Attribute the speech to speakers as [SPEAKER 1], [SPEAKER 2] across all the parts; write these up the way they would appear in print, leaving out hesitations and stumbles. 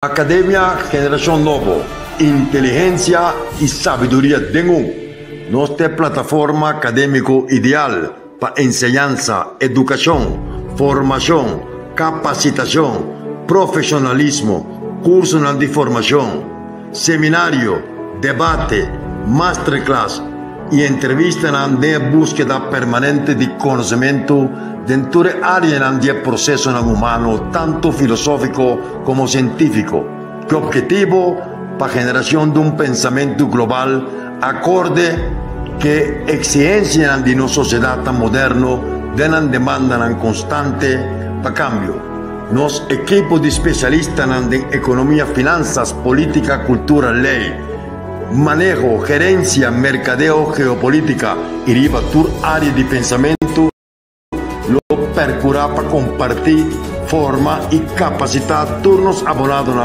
[SPEAKER 1] Academia Generación Novo, inteligencia y sabiduría de nuestra plataforma académico ideal para enseñanza, educación, formación, capacitación, profesionalismo, curso de formación, seminario, debate, masterclass y entrevista de búsqueda permanente de conocimiento dentro de área de proceso humano, tanto filosófico como científico, que objetivo para generación de un pensamiento global acorde que exigencia de una sociedad tan moderno de una demanda constante para cambio. Nos equipos de especialistas en economía, finanzas, política, cultura, ley, manejo, gerencia, mercadeo, geopolítica y riba tour área de pensamiento lo percurá para compartir forma y capacitar turnos abonados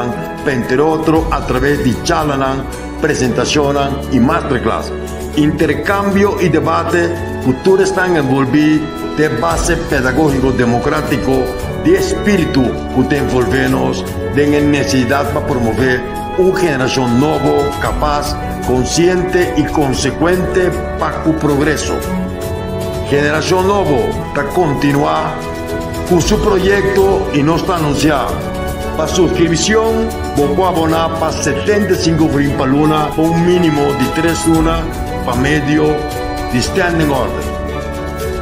[SPEAKER 1] entre otros a través de charlas, presentaciones y masterclass. Intercambio y debate futuro están envolvidos de base pedagógico democrático de espíritu que envolvemos de necesidad para promover una generación nueva, capaz, consciente y consecuente para el progreso. Generación Novo para continuar con su proyecto y no está anunciado. Para suscripción, voy a abonar para 75 gris para luna, con un mínimo de 3 lunas para medio de standing order.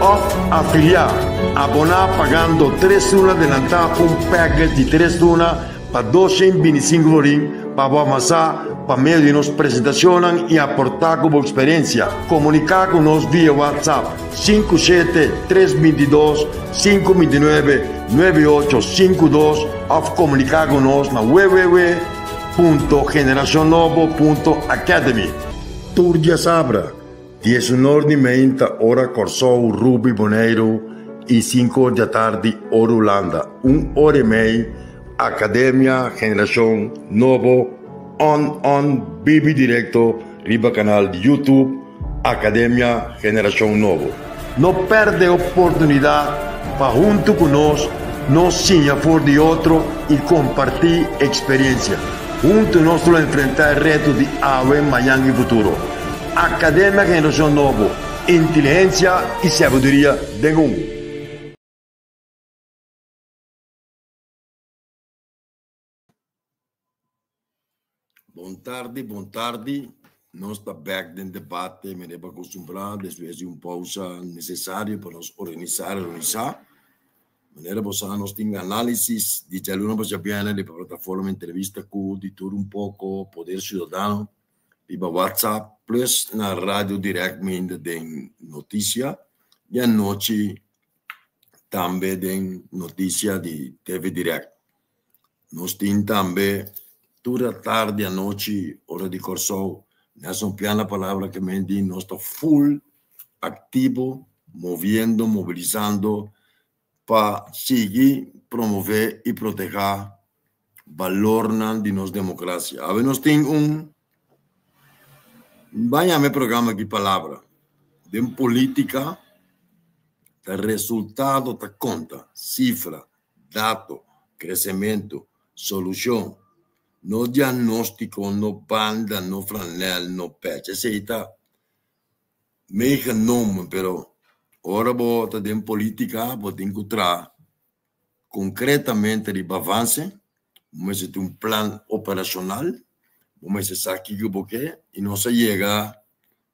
[SPEAKER 1] O afiliar, abonar pagando 3 lunas adelantadas por un package de 3 lunas para 225 gris para avanzar para medio de nos presentaciones y aportar como experiencia. Comunicar con nos vía WhatsApp 57-322-529-9852 o comunicar con nos en www.generacionnovo.academy. Turdia Sabra, 19:30 hora Corsou, Ruby Boneiro y 5 da tarde hora Holanda. 1 hora e meia, Academia Generación Novo on vivo directo riba canal de YouTube Academia Generación Novo. No perde oportunidad para junto con nos sinha por de otro y compartir experiencia. Junto nosotros enfrentar el reto de hoy, mañana y futuro. Academia Generación Novo, inteligencia y sabiduría de un. Bom tarde. Nós estamos back no debate, me deve acostumbrar, depois de uma pausa necessária para nos organizar. Maneira você nós temos análise de aluno para Jabiana, de plataforma entrevista com de tudo um pouco, poder cidadão, de WhatsApp, plus na rádio diretamente de notícia, e à noite também de notícia de TV Direct. Nós temos também toda a tarde, à noite, hora de Corsou, nessa piana palavra que me diz, nós estamos full ativo, movendo, mobilizando para seguir, promover e proteger valor de nossa democracia. Agora nós temos vai programa de palavra, de política, de resultado da conta, cifra, dado, crescimento, solução. No diagnóstico, no banda, no flanel, no patch. Esse está meio nome, pero ora bota de política, bota encontrar concretamente de avanço, mas tem um plano operacional, mas se sabe que porque e não se chega,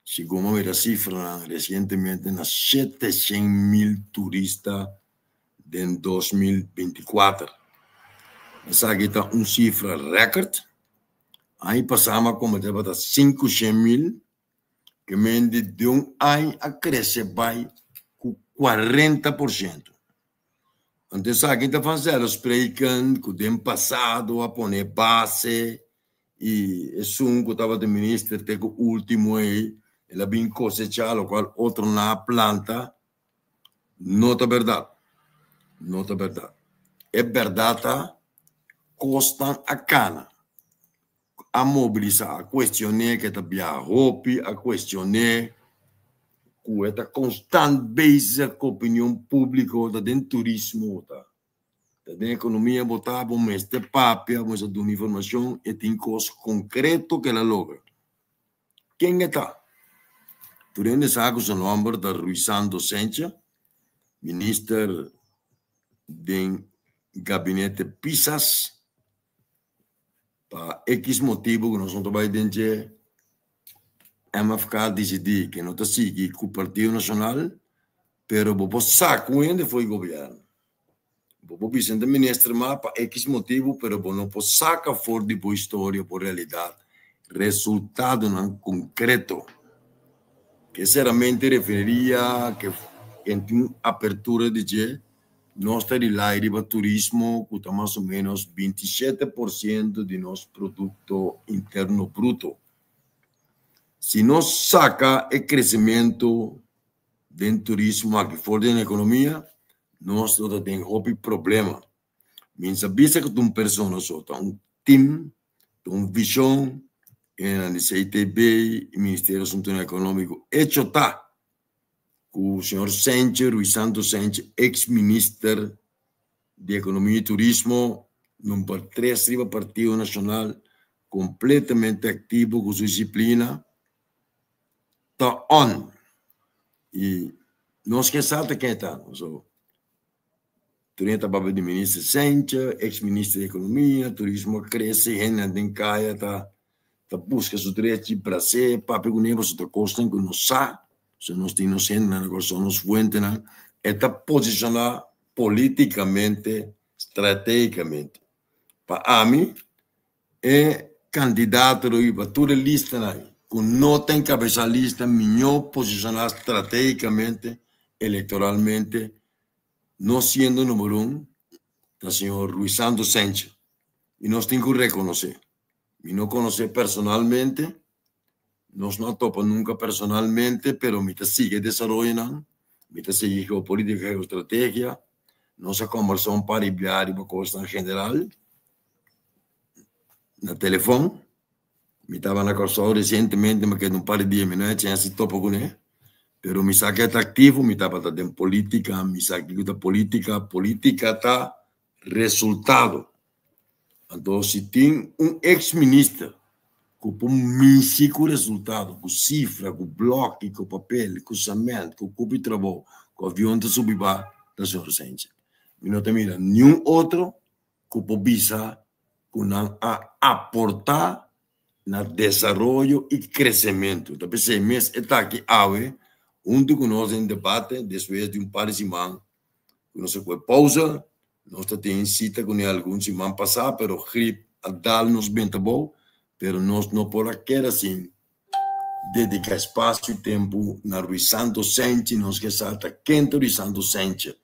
[SPEAKER 1] segundo a cifra recentemente, nas 700.000 turistas em 2024. Essa aqui está uma cifra recorde. Aí passamos como de 500.000, que mende de um ano a crescer vai com 40%. Então, essa aqui está fazendo os preican, que o tempo passado a pôr base, e esse que estava de ministro, até o último aí, ele bem cosechado, o qual outro na planta, não é verdade. Não é verdade. É verdade, costam a cana a mobilizar, a questionar que está bem a roupa, a questionar que está constante base com a opinião pública, está dentro do turismo, Da economia botar bom este papel, vamos dar uma informação e tem coisa concreto que ela logra. Quem está? Durante esse ano, o nome da Rui Santos Sencha, ministro do gabinete PISAS, para X motivo que nós não estamos dentro, MFK decidiu que não está seguindo com o Partido Nacional, pero o saco ainda foi o governo. O vice-ministro mas para X motivo, pero não pode sacar fora de boa história, por realidade, resultado não concreto, que sinceramente referiria que em uma abertura de nós temos lá o turismo, que está mais ou menos 27% de nosso produto interno bruto. Se nós saca o crescimento do turismo aqui fora da economia, nós temos um problema. Mas sabia que uma pessoa só, team, visão, na CITB, Ministério do Assunto Econômico, hecho está. O senhor Sencha, Rui Santos Sencha, ex-ministro de Economia e Turismo, número 3 do Partido Nacional, completamente ativo com sua disciplina, está on. E nós que sabemos quem está. Durante a babá de ministro Sencha, ex-ministro de Economia, Turismo cresce, renda em caia, está busca o direito para ser, papo com negócio da costa, que não sabe. Se nós temos renda, nos fuentes, está posicionar politicamente, estrategicamente. Para mim, é candidato para toda a lista, com nota em cabeça lista, melhor posicionar estrategicamente, eleitoralmente, não sendo número 1, do senhor Rui Santos Sencha. E nós temos que reconhecer. E não conhecer personalmente, nós não topamos nunca personalmente, pero me sigue desenvolvendo, me sigue geopolítica e geoestratégia, nós conversamos para enviar uma coisa em geral, no telefone, me estava na conversa recentemente, mas que não para de dias, não tinha esse topo com ele, pero me saque ativo, me estava dando política, me saque da política está resultado. Então, se tem ex-ministro com místico resultado, com cifra, com bloco, com papel, com orçamento, com cubo de trabalho, com avião de subir da senhora Sencha. E não tem nenhum outro que pode aportar no desenvolvimento e crescimento. Então, esse mês está aqui, onde nós em debate, depois de par de semanas, nós foi pausa, nós temos cita com alguns semanas passadas, pero gripe a dar-nos bem bom, pero nós não podemos querer assim dedicar espaço e tempo na Rui Santos Sencha, nós que salta quente Rui Santos Sencha.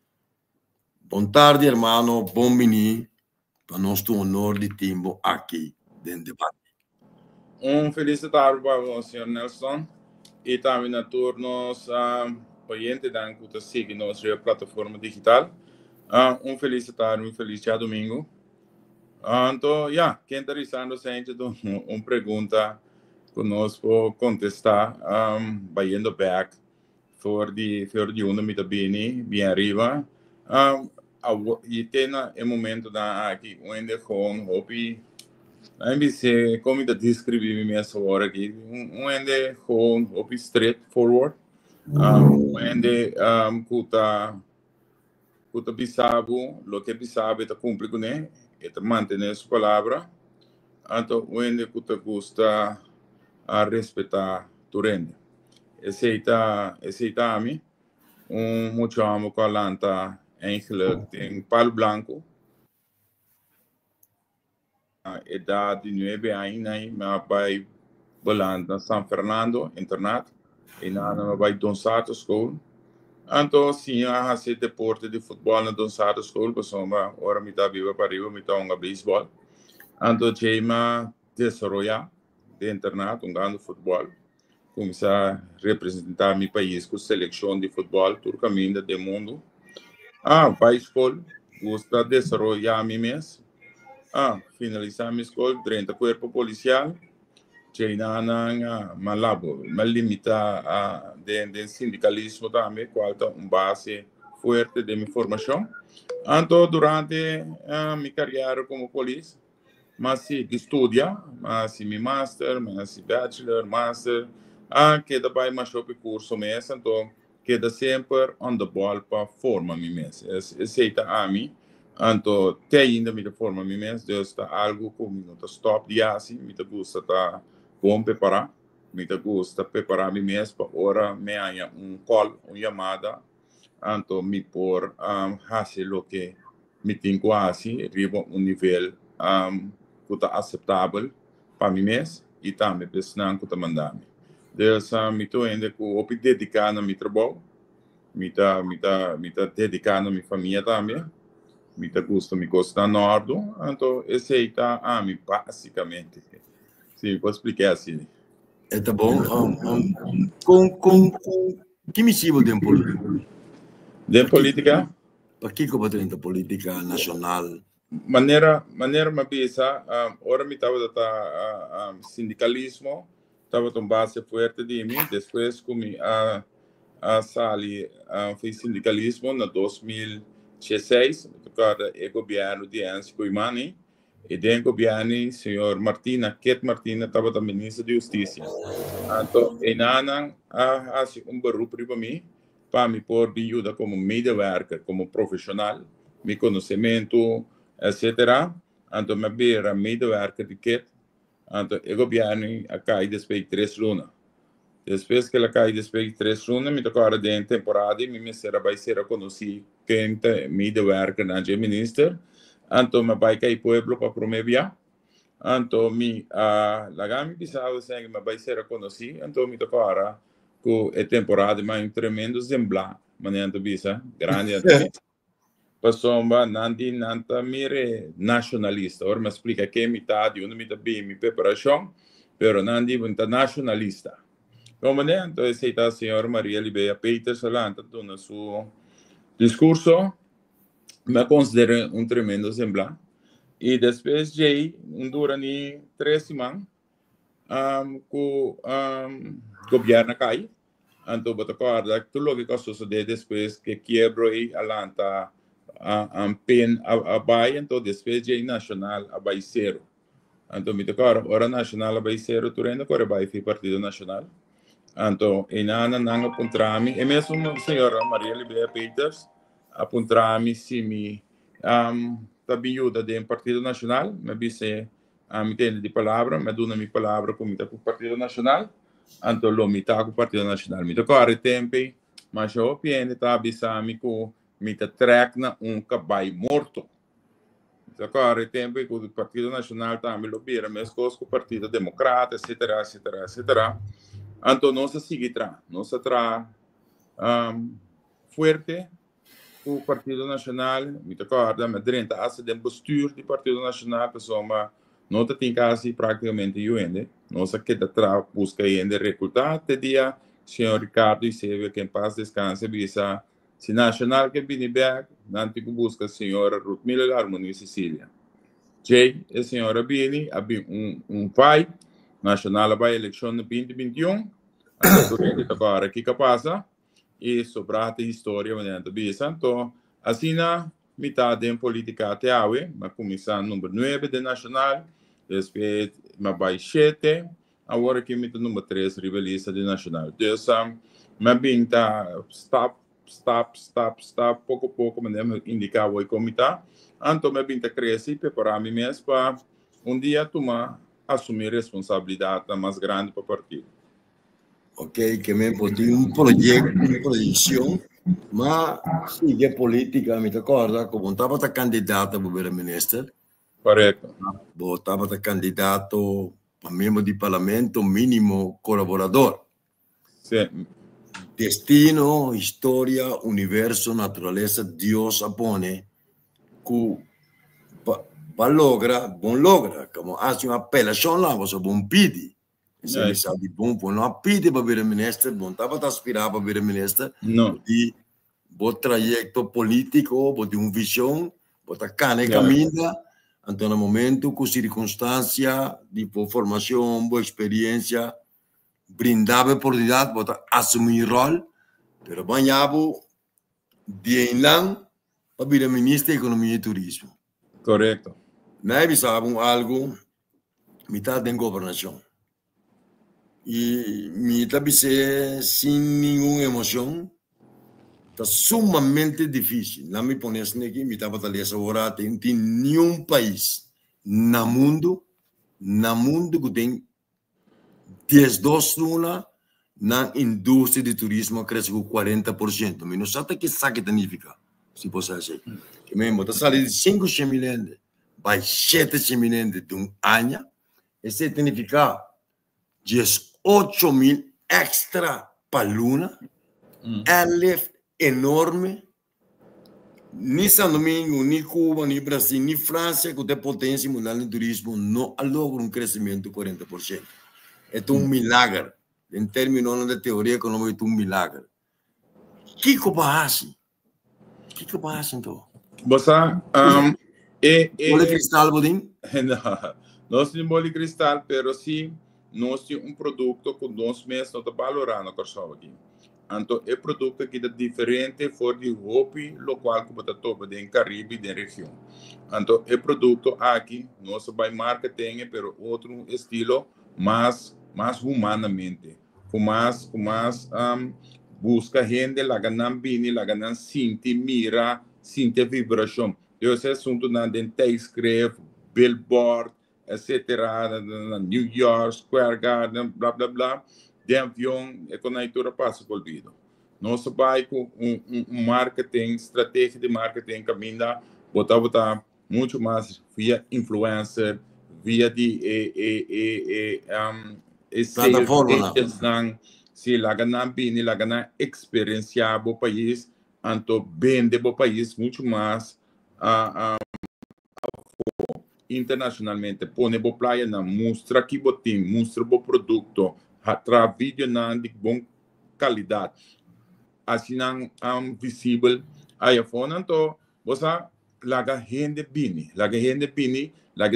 [SPEAKER 1] Boa tarde, irmão, bom venir para nós ter honor de tempo aqui dentro do debate.
[SPEAKER 2] Feliz tarde para o senhor Nelson e também a todos os oyentes que seguem nossa plataforma digital. Feliz tarde, feliz dia domingo. Então, quem está realizando sempre uma pergunta que nós podemos contestar, indo back for the una mit bem arriba. E tem no momento da aqui onde com hopi, se como eu descrevi minha hora aqui, onde com hopi straightforward, onde kuta bisabo, lo que bisabo está cumpre com ele, está manter sua palavra, então onde kuta gusta a respeitar tu rende. Esse está a mim, muito amo com a lanta em Palo Blanco, a idade de 9 anos, mas vai balando São Fernando, internato, e na vai Don Sato School. Então, sim, a fazer deporte de futebol na Don Sato School, porque agora me está viva para arriba, me está jogando beisebol. Então, chama desenvolver de internato, jogando futebol. Comecei a representar meu país com seleção de futebol, todo caminho do mundo. Vai escola, gosta de desenvolver a mim mesmo. Finalizar minha escola, 30 corpo policial. China na malabo, mas limita de sindicalismo também, qual é base forte de minha formação. Anto durante mi carriera como policía, mas si estudia, mas si mi master, mas si bachelor, master, queda vai mais sobre curso mesmo, então queda sempre on the ball para formar mi mesmo. Aceita a mim, então te ainda me forma mi mesmo, então está algo como não tá stop de assim, me tá gusta tá bom preparar, me tá gusta preparar mi mesmo para hora me há call, chamada, então me por fazer o que me tenho assim, riba nível que está aceitável para mim mesmo e também para os que está mandando. Então, me estou ainda com dedicado a meu trabalho, me está dedicado a minha família também, me está gosto, me gosta norte, então esse aí está a mim basicamente. Sim, posso explicar assim.
[SPEAKER 1] É tá bom. Que missivo de política?
[SPEAKER 2] De política?
[SPEAKER 1] Para que combatente política nacional?
[SPEAKER 2] Maneira uma bisa, ora me estava da sindicalismo, estava com base forte de mim, depois comi a sali fez sindicalismo na 2016, tocada o governo de Ansi Kuimani, e dentro do governo, senhor Martina, Ket Martina, estava da ministra de Justiça. Então, e nanang assim beroep para mim, para me pôr de ajuda como medewerker, como profissional, meu conhecimento, etc. Então, me beira medewerker de Ket, então, o governo cai depois de 3 lunas. Depois que ela cai depois de 3 lunas, me toca de temporada e me será vai ser conhecido quem é medewerker na minister. Então, me vai cair pueblo para promover. Então, lagami pisado sem me vai ser conhecido. Então, me toca com a temporada mais tremendo exemplar, maneira bisa, grande bisa. Passomba nanti nanta mire nacionalista. Ora me explica que metade uno me bem mi preparação, pero nanti bunta nacionalista. Como né? Então, essa é a senhora Maria Libeia Peters lá, no seu discurso, me considera tremendo exemplar. E depois de durante 3 semanas, o governo cai. Então, eu acorda que tudo o que sucedeu depois que quebrou e alanta pen a baia, então depois de nacional a baia zero. Então, me tocar hora nacional a baia zero, tu ainda corre baia fi partido nacional. Então, e nana nanga apuntrami, e mesmo a senhora Maria Libeia Peters apuntrami se me tabiuda de partido nacional, me disse me tem de palavra, me dona minha palavra com o partido nacional. Então, lo mitad com o partido nacional. Me toca a tempo, mas eu piende tá bisami com me trekna cabai morto. Toca a tempo com o partido nacional também lo bira, mas com o partido democrata, etc, etc, etc. Então, não se sigue tra, não se tra forte o Partido Nacional, me acorda, mas dentro da postura do Partido Nacional, pessoa não tem quase praticamente eu ainda, não sei que da busca ainda recrutar, até dia, senhor Ricardo e Sérgio, que em paz descanse, bisa, se nacional que vem back, não tem que buscar senhora Ruth Miller, Harmonia Sicília. Jay, a senhora Bini, havia pai, nacional vai eleição no 2021, então, agora, o que passa? E sobre a história, maneira bisa, então, assim, metade em política até hoje, mas começar número 9 de nacional, depois, mas vai 7, agora que me número 3, rivalista de nacional. Então, mas bem, tá, stop, pouco a pouco, maneira indicar o como está. Então, me bem, tá crescer, preparar me mesmo para dia tomar, assumir responsabilidade mais grande para o partido.
[SPEAKER 1] Ok, que me tem projeto, uma projeção, mas sigue política, me acorda, como estava candidato a primeiro-ministro.
[SPEAKER 2] Correto.
[SPEAKER 1] Estava candidato a membro do parlamento, mínimo colaborador.
[SPEAKER 2] Sim.
[SPEAKER 1] Destino, história, universo, natureza, Deus apone, que logra, como hace uma apelação lá, você bom pede. Você me sabe bom, não pede para ver ministro, bom, estava a aspirar para ver ministro, e bom trajeto político, bom uma visão, bom cane caminha, então no momento com circunstância, de formação, boa experiência, brindava oportunidade, bom assumir rol, pero banhavo de lang para vir a ministro da Economia e Turismo.
[SPEAKER 2] Correto.
[SPEAKER 1] Nós sabemos algo, metade em governação. E me tabice sem nenhuma emoção, está sumamente difícil. Não me pones aqui, me estava a ler agora, tem nenhum país no mundo que tem 12 luna na indústria de turismo cresce com 40%. Mas não sabe que isso significa, se possa dizer. Que mesmo, está saindo de 5 milhões, vai 7 milhões de um ano, isso significa 18 mil extra para luna, é enorme. Ni São Domingo, ni Cuba, ni Brasil, ni França, que tem potência mundial no turismo, não logra crescimento de 40%. É um milagre. Em termos de teoria econômica, é um milagre. O que passa? O que passa, então?
[SPEAKER 2] Você...
[SPEAKER 1] Bola cristal, Bodin?
[SPEAKER 2] Não, não tem bola cristal, mas sim, nós temos produto que nós mesmos não estamos valorando aqui. Então, é produto que é diferente for de roupa local que você topa em Caribe, da região. Então, é produto aqui, nós vai marketing, mas outro estilo mais humanamente. Com mais busca gente, lá ganham bem, lá ganham sente, mira, sente vibração. Esse assunto na escreve, billboard, etc., na New York, Square Garden, blá, blá, blá. De avião, é quando a leitura passa por vida. Nós vai com marketing, estratégia de marketing, caminha, botar muito mais via influencer, via de
[SPEAKER 1] plataforma.
[SPEAKER 2] Se lá ganhar bem, lá ganhar experiência do país, então vende o país muito mais internacionalmente. Põe a praia na mostra que botem, mostra o produto, tra vídeo de boa qualidade. Assim não visível a iPhone, então você laga gente bem, laga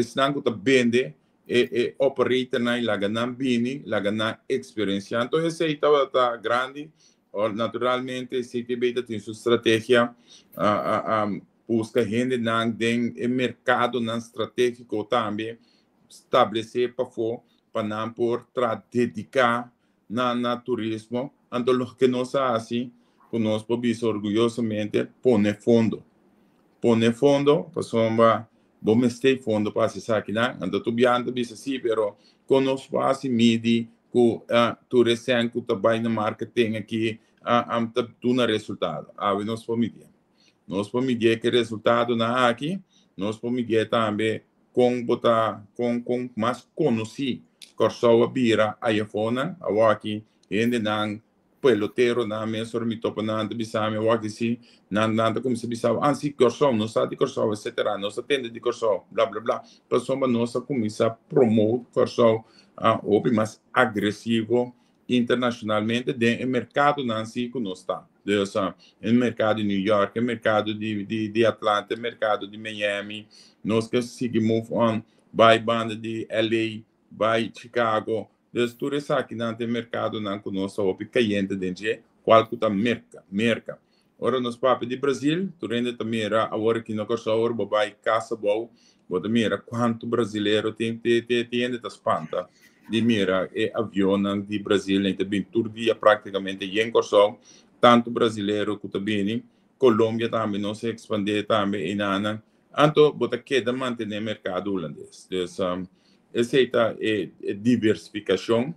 [SPEAKER 2] senang que vende e operator na laga não bem, laga na experiência. Então esse aí tá grande, naturalmente se tiver tem sua estratégia busca gente não tem mercado não estratégico também estabelecer para não por dedicar na turismo. Então, lo que nós assim, nós podemos orgulhosamente poner fundo. Poner fundo, para somar, vamos ter fundo para se aqui, né? Então, tu biando bisa assim, pero conosco assim midi que tu recém que trabalha no marketing aqui, tu na resultado. Nós podemos medir. Nós podemos medir que resultado na aqui, nós podemos medir também com mais conhecido. Corso bira a iPhone, a waki, ende nang pelotero na mesor mi topo na bisame waki si nanda como se bisava ansi corso não sa di corso etc não sa tende di corso bla bla bla para soma nossa começa promote corso obi mais agressivo internacionalmente de mercado nansi que nós está no mercado de New York, no mercado de Atlanta, no mercado de Miami, nós que seguimos on by banda de LA, by Chicago, dus tu resa aqui não tem mercado não conosco o cliente dentro qual que tá merca. Ora nos papo de Brasil, tu rende também era agora que não corso agora vai casa bom, bota mira quanto brasileiro tem das espanta. De mira é avião de Brasil, então bem todo dia praticamente em corso tanto brasileiro que também Colômbia também não se expandir também em Ana. Então, bota queda manter o mercado holandês. Então, essa é diversificação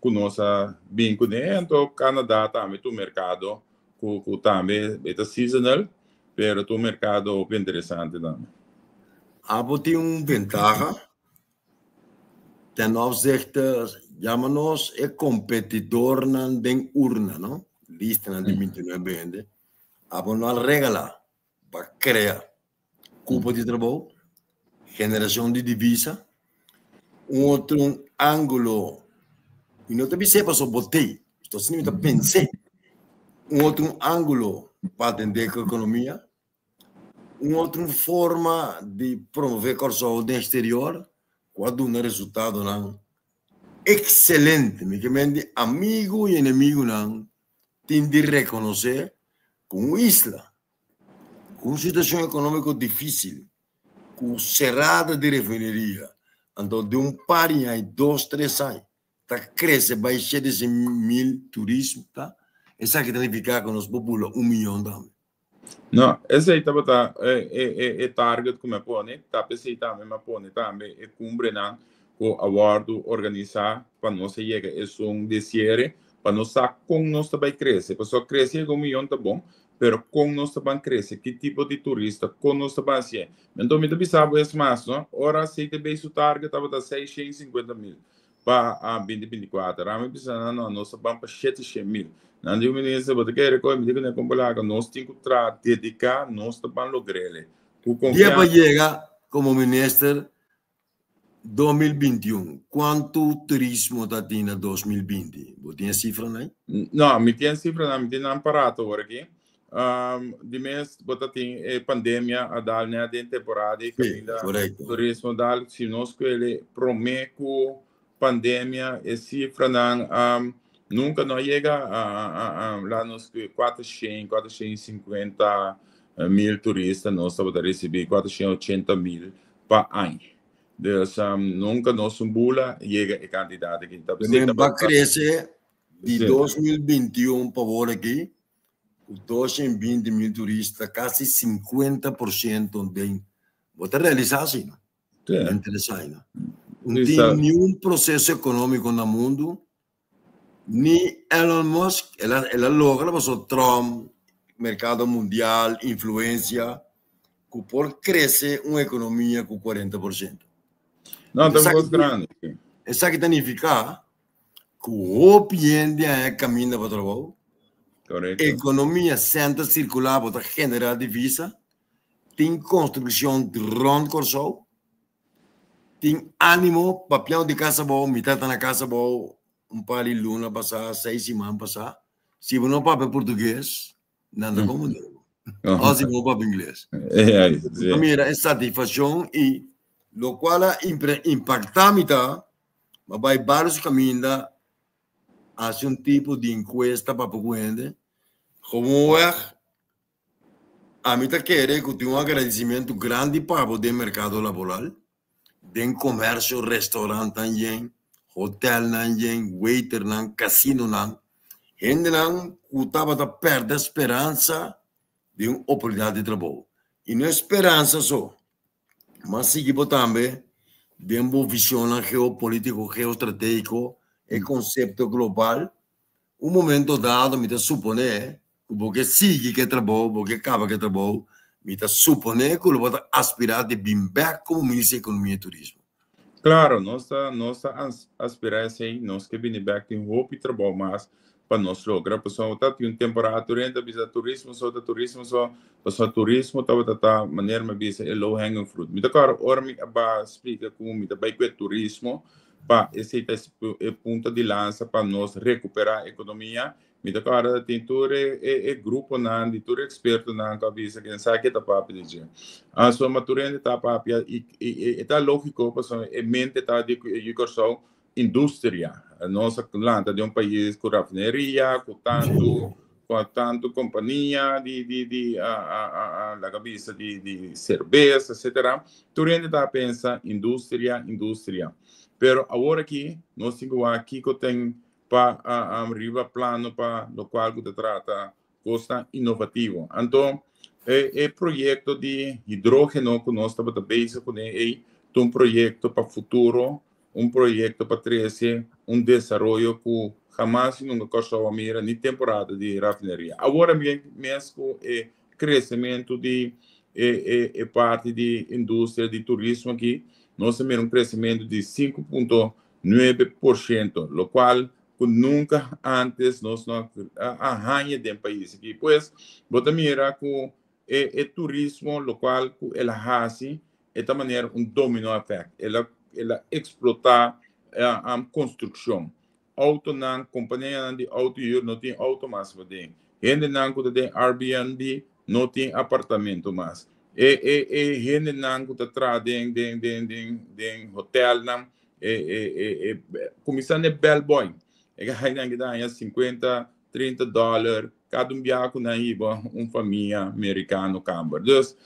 [SPEAKER 2] que nós bem conhecemos. Então, Canadá também tem um mercado que também é seasonal, mas tem um mercado bem interessante também.
[SPEAKER 1] Tem uma ventaja. Ten opzichte, llámanos, é competidor den urna, não? Lista na de 29 gente. Não regala para criar cupo de trabalho, geração de divisa, outro ângulo, e não te pensei para só botei, estou sendo pensei, outro ângulo para atender a economia, outra forma de promover corso do exterior, quando um resultado não excelente, me que amigo e inimigo não tem de reconhecer como isla. com situação econômica difícil, com cerrada de refineria, então de par de anos, 2, 3 anos, tá cresce, vai ser de 100.000 turistas, tá? Essa que significa que nós popula 1 milhão também.
[SPEAKER 2] Não, esse aí tá é target como é pô, né? Tá pensei também, mas pô, né? Também é cumbre não, com awardo organizar para nós chegar é um descer para nós saber como nós também crescer, para só crescer com 1 milhão tá bom, pero como nós também crescer, que tipo de turista, como nós também assim. Então me também sabe esse mais, não? Ora se te bem o target tava da 650.000 para a 2024, a mim pensa não, nós vamos para 700.000. Não digo ministro, você quer que me diga que comprar nós temos que dedicar nós para lograr. O
[SPEAKER 1] Dia para
[SPEAKER 2] confiança.
[SPEAKER 1] chegar como ministro 2021, quanto turismo está tendo 2020? Você tem cifra, né?
[SPEAKER 2] Não, me tem cifra, não, me tem aparato agora aqui. De mês, você tem pandemia, a dar né, de temporada e
[SPEAKER 1] Sim,
[SPEAKER 2] caminho
[SPEAKER 1] correto.
[SPEAKER 2] turismo, dar se nós que ele promete pandemia, e cifra não, nunca não chega lá nos 450.000 turistas, nós estamos a receber 480.000 para ano. Deus, nunca nós bula chega a quantidade que está
[SPEAKER 1] Também vai crescer de 2021 para agora aqui, os 220.000 turistas, quase 50% de você realizar assim, não? É interessante, não? Não tem nenhum processo econômico no mundo, nem Elon Musk, ela logra, mas o Trump, mercado mundial, influência, que por crescer uma economia com 40%.
[SPEAKER 2] Não, estamos grandes.
[SPEAKER 1] Isso que significa que o cliente caminha para o trabalho, a economia senta circular para generar divisa, tem construção de rondo corso, tem ânimo, papel de casa boa, metade na casa boa, par de luna passar, 6 semanas passar. Se você não papel português, nada como não. Ou se não papel inglês. Mira, é satisfação e lo qual impacta mas vai vários caminhos a tipo de encuesta para o cliente. Como é, a mim tá querer que tenha um agradecimento grande para o mercado laboral, de comércio, restaurante também, hotel também, waiter não, casino não. Gente não, que estava a perder a esperança de uma oportunidade de trabalho. E não é esperança só, mas seguir também de uma visão geopolítico, geoestratégico, e conceito global. Um momento dado, me supõe porque sigue que trabalho, porque acaba que trabalho, me supõe que ele vai aspirar de vir back como ministro da Economia e Turismo.
[SPEAKER 2] Claro, nossa aspiração aí, nós que vem back tem roupa e trabalho mais para nós lograr, pessoal, tá tem temporada durante a turismo, só turismo tá maneira me bisa é low hanging fruit. Me cara, ora me aba explica como me vai com turismo para esse é ponta de lança para nós recuperar a economia. Me cara, tem todo grupo não, de todo experto não que avisa que sabe que tá para dizer. A sua matureza está para e tá lógico, porque a mente está de corso indústria. A nossa planta de país com rafineria, com tanto companhia la cabeça de cerveja, etc. Tu está a pensar indústria. Pero agora aqui, nós temos aqui que tem para arriba plano para o qual que trata costa inovativo. Então, o projeto de hidrogênio que nós estamos pensando com ele, é um projeto para o futuro, um projeto para trazer um desenvolvimento que jamais nunca costou a mira nem temporada de rafineria. Agora mesmo é crescimento de parte de indústria de turismo aqui, nós temos um crescimento de 5,9%, o qual nunca antes nós não arranha de país aqui. Pois, você mira que o turismo local, ela hace de maneira um domino effect. Ela explota a construção. Auto não, companhia de auto não tem auto mais para tem. Gente não que tem Airbnb, não tem apartamento mais. Gente não que está de hotel não, começando é bellboy. Aí não que dá $50, $30 cada dia com naiba família americano camber. Dus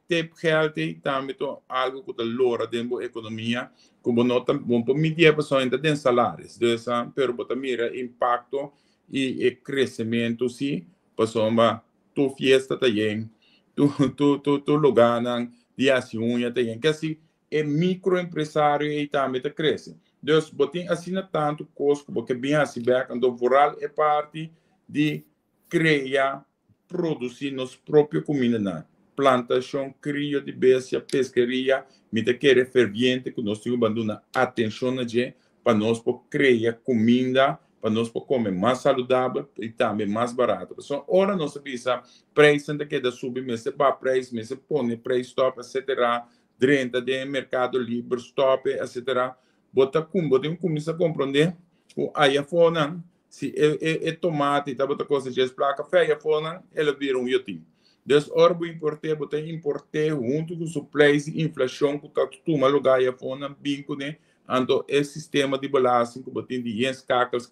[SPEAKER 2] tip geld também algo que lora dentro da economia, como nota bom para medir pessoa ainda tem salários. Dus pero bota mira impacto e crescimento sim, pessoa tu fiesta também, tu lugar na dia se unha também, que assim é microempresário e também tá cresce. Dus botem assim tanto custo porque bem assim back então rural é parte de criar, produzir nos próprios comida, plantação, cria de bestia, pescaria, me te querer ferviente que nós temos uma atenção para nós criar comida, para nós comer mais saudável e também mais barato. Então, ora nós sabemos preço ainda que da subir, mas se para preço, mas se põe preço stop, etc. Dentro do mercado livre, stop, etc. Bota começa a compreender o iPhone se é tomate, tá bota coisa de placa feia, fona, ela vira iotim. Dus orbo importer, bota importer junto com supplies e inflação que tá tudo lugar aí fona, binco né, ando é sistema de balanço que botem de yen cacos,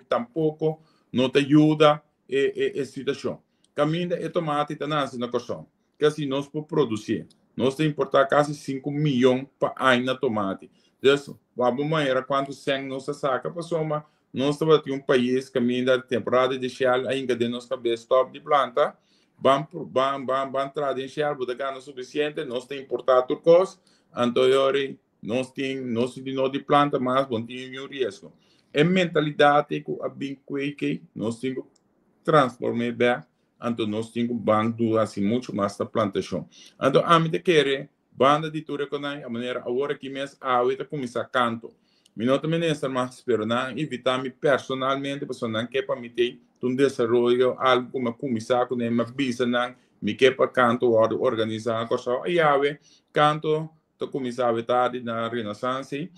[SPEAKER 2] tampouco não te ajuda a situação. Caminha é tomate tá nasce na coção, que assim nós por produzir, nós tem importar quase 5 milhões para ano na tomate. Dus vamos maneira quanto 100 nós saca para soma. Nós estamos em país que ainda temporada de cheal ainda de nós cabeça stop de planta, vamos entrar em cheal, porque não é suficiente, nós temos importado turcos, anteriori nós temos de planta, mas bom tem um risco. É mentalidade que a bem que nós temos que transformar bem, então nós temos que banco assim muito mais da plantação. Então a mim te querer banda de tudo que a maneira agora que mês a outra começar canto. Minuto ministro mas espero não evitar-me personalmente para não que para me ter um desenvolvimento algo como começar com uma bisa não me que para canto organizar a coisa e ave canto to começar a tarde na renaissance